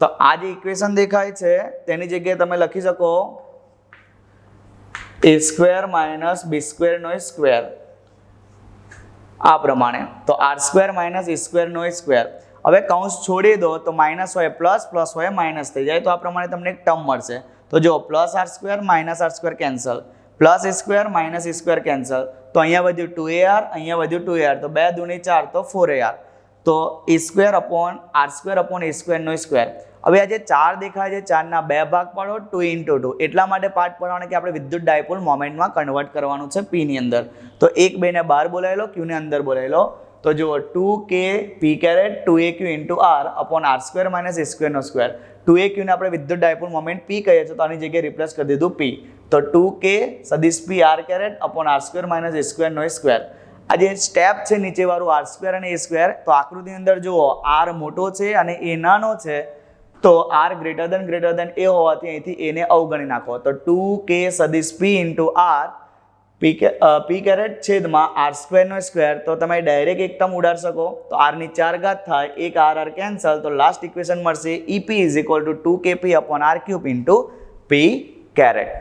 તો આ જે equation દેખાય છે તેની જગ્યાએ તમે લખી શકો એ સ્ક્વેર માઇનસ બી સ્ક્વેરનો સ્ક્વેર આ પ્રમાણે. તો આર સ્ક્વેર માઇનસ એ સ્ક્વેરનો સ્ક્વેર. હવે કૌંસ છોડી દો તો માઇનસ હોય પ્લસ, પ્લસ હોય માઇનસ થઈ જાય તો આ પ્રમાણે તમને એક ટર્મ મળશે. તો જો plus R square minus R square cancel, plus A square minus A square cancel, તો અહીંયા વધ્યું 2ar, અહીંયા વધ્યું 2ar, તો 2 દૂની 4 તો 4ar. તો A square upon R square upon A સ્ક્વેરનો સ્ક્વેર. હવે આ જે 4 દેખાય છે 4ના 2 ભાગ પાડો 2 into 2 એટલા માટે પાર્ટ પડવાનો કે આપણે વિદ્યુત ડાયપોલ મોમેન્ટમાં કન્વર્ટ કરવાનું છે p ની અંદર. તો 1 2 ને બહાર બોલાવી લો, q ને અંદર બોલાવી લો. તો જુઓ 2k p કેરેટ 2aq into r upon R square minus A સ્ક્વેરનો સ્ક્વેર. 2aq ને આપણે વિદ્યુત ડાયપોલ મોમેન્ટ p કહીએ છીએ તો આની જગ્યાએ રિપ્લેસ કરી દીધું p. તો 2k સદિશ p r કેરેટ upon R square minus A સ્ક્વેરનો સ્ક્વેર. આ જે સ્ટેપ છે નીચેવાળું આર સ્ક્વેર અને એ સ્ક્વેર, તો આકૃતિની અંદર જુઓ r મોટો છે અને એ નાનો છે તો r ગ્રેટર દેન એ હોવાથી અહીંથી a ને અવગણી નાખો. તો 2k સદિશ p into r p caret છેદમાં આર સ્ક્વેરનો સ્ક્વેર. તો તમે ડાયરેક્ટ એક ટર્મ ઉડાડી શકો તો r ની 4 ઘાત થાય, એક r કેન્સલ, તો લાસ્ટ ઇક્વેશન મળશે ep is equal to 2kp upon r cube into p caret.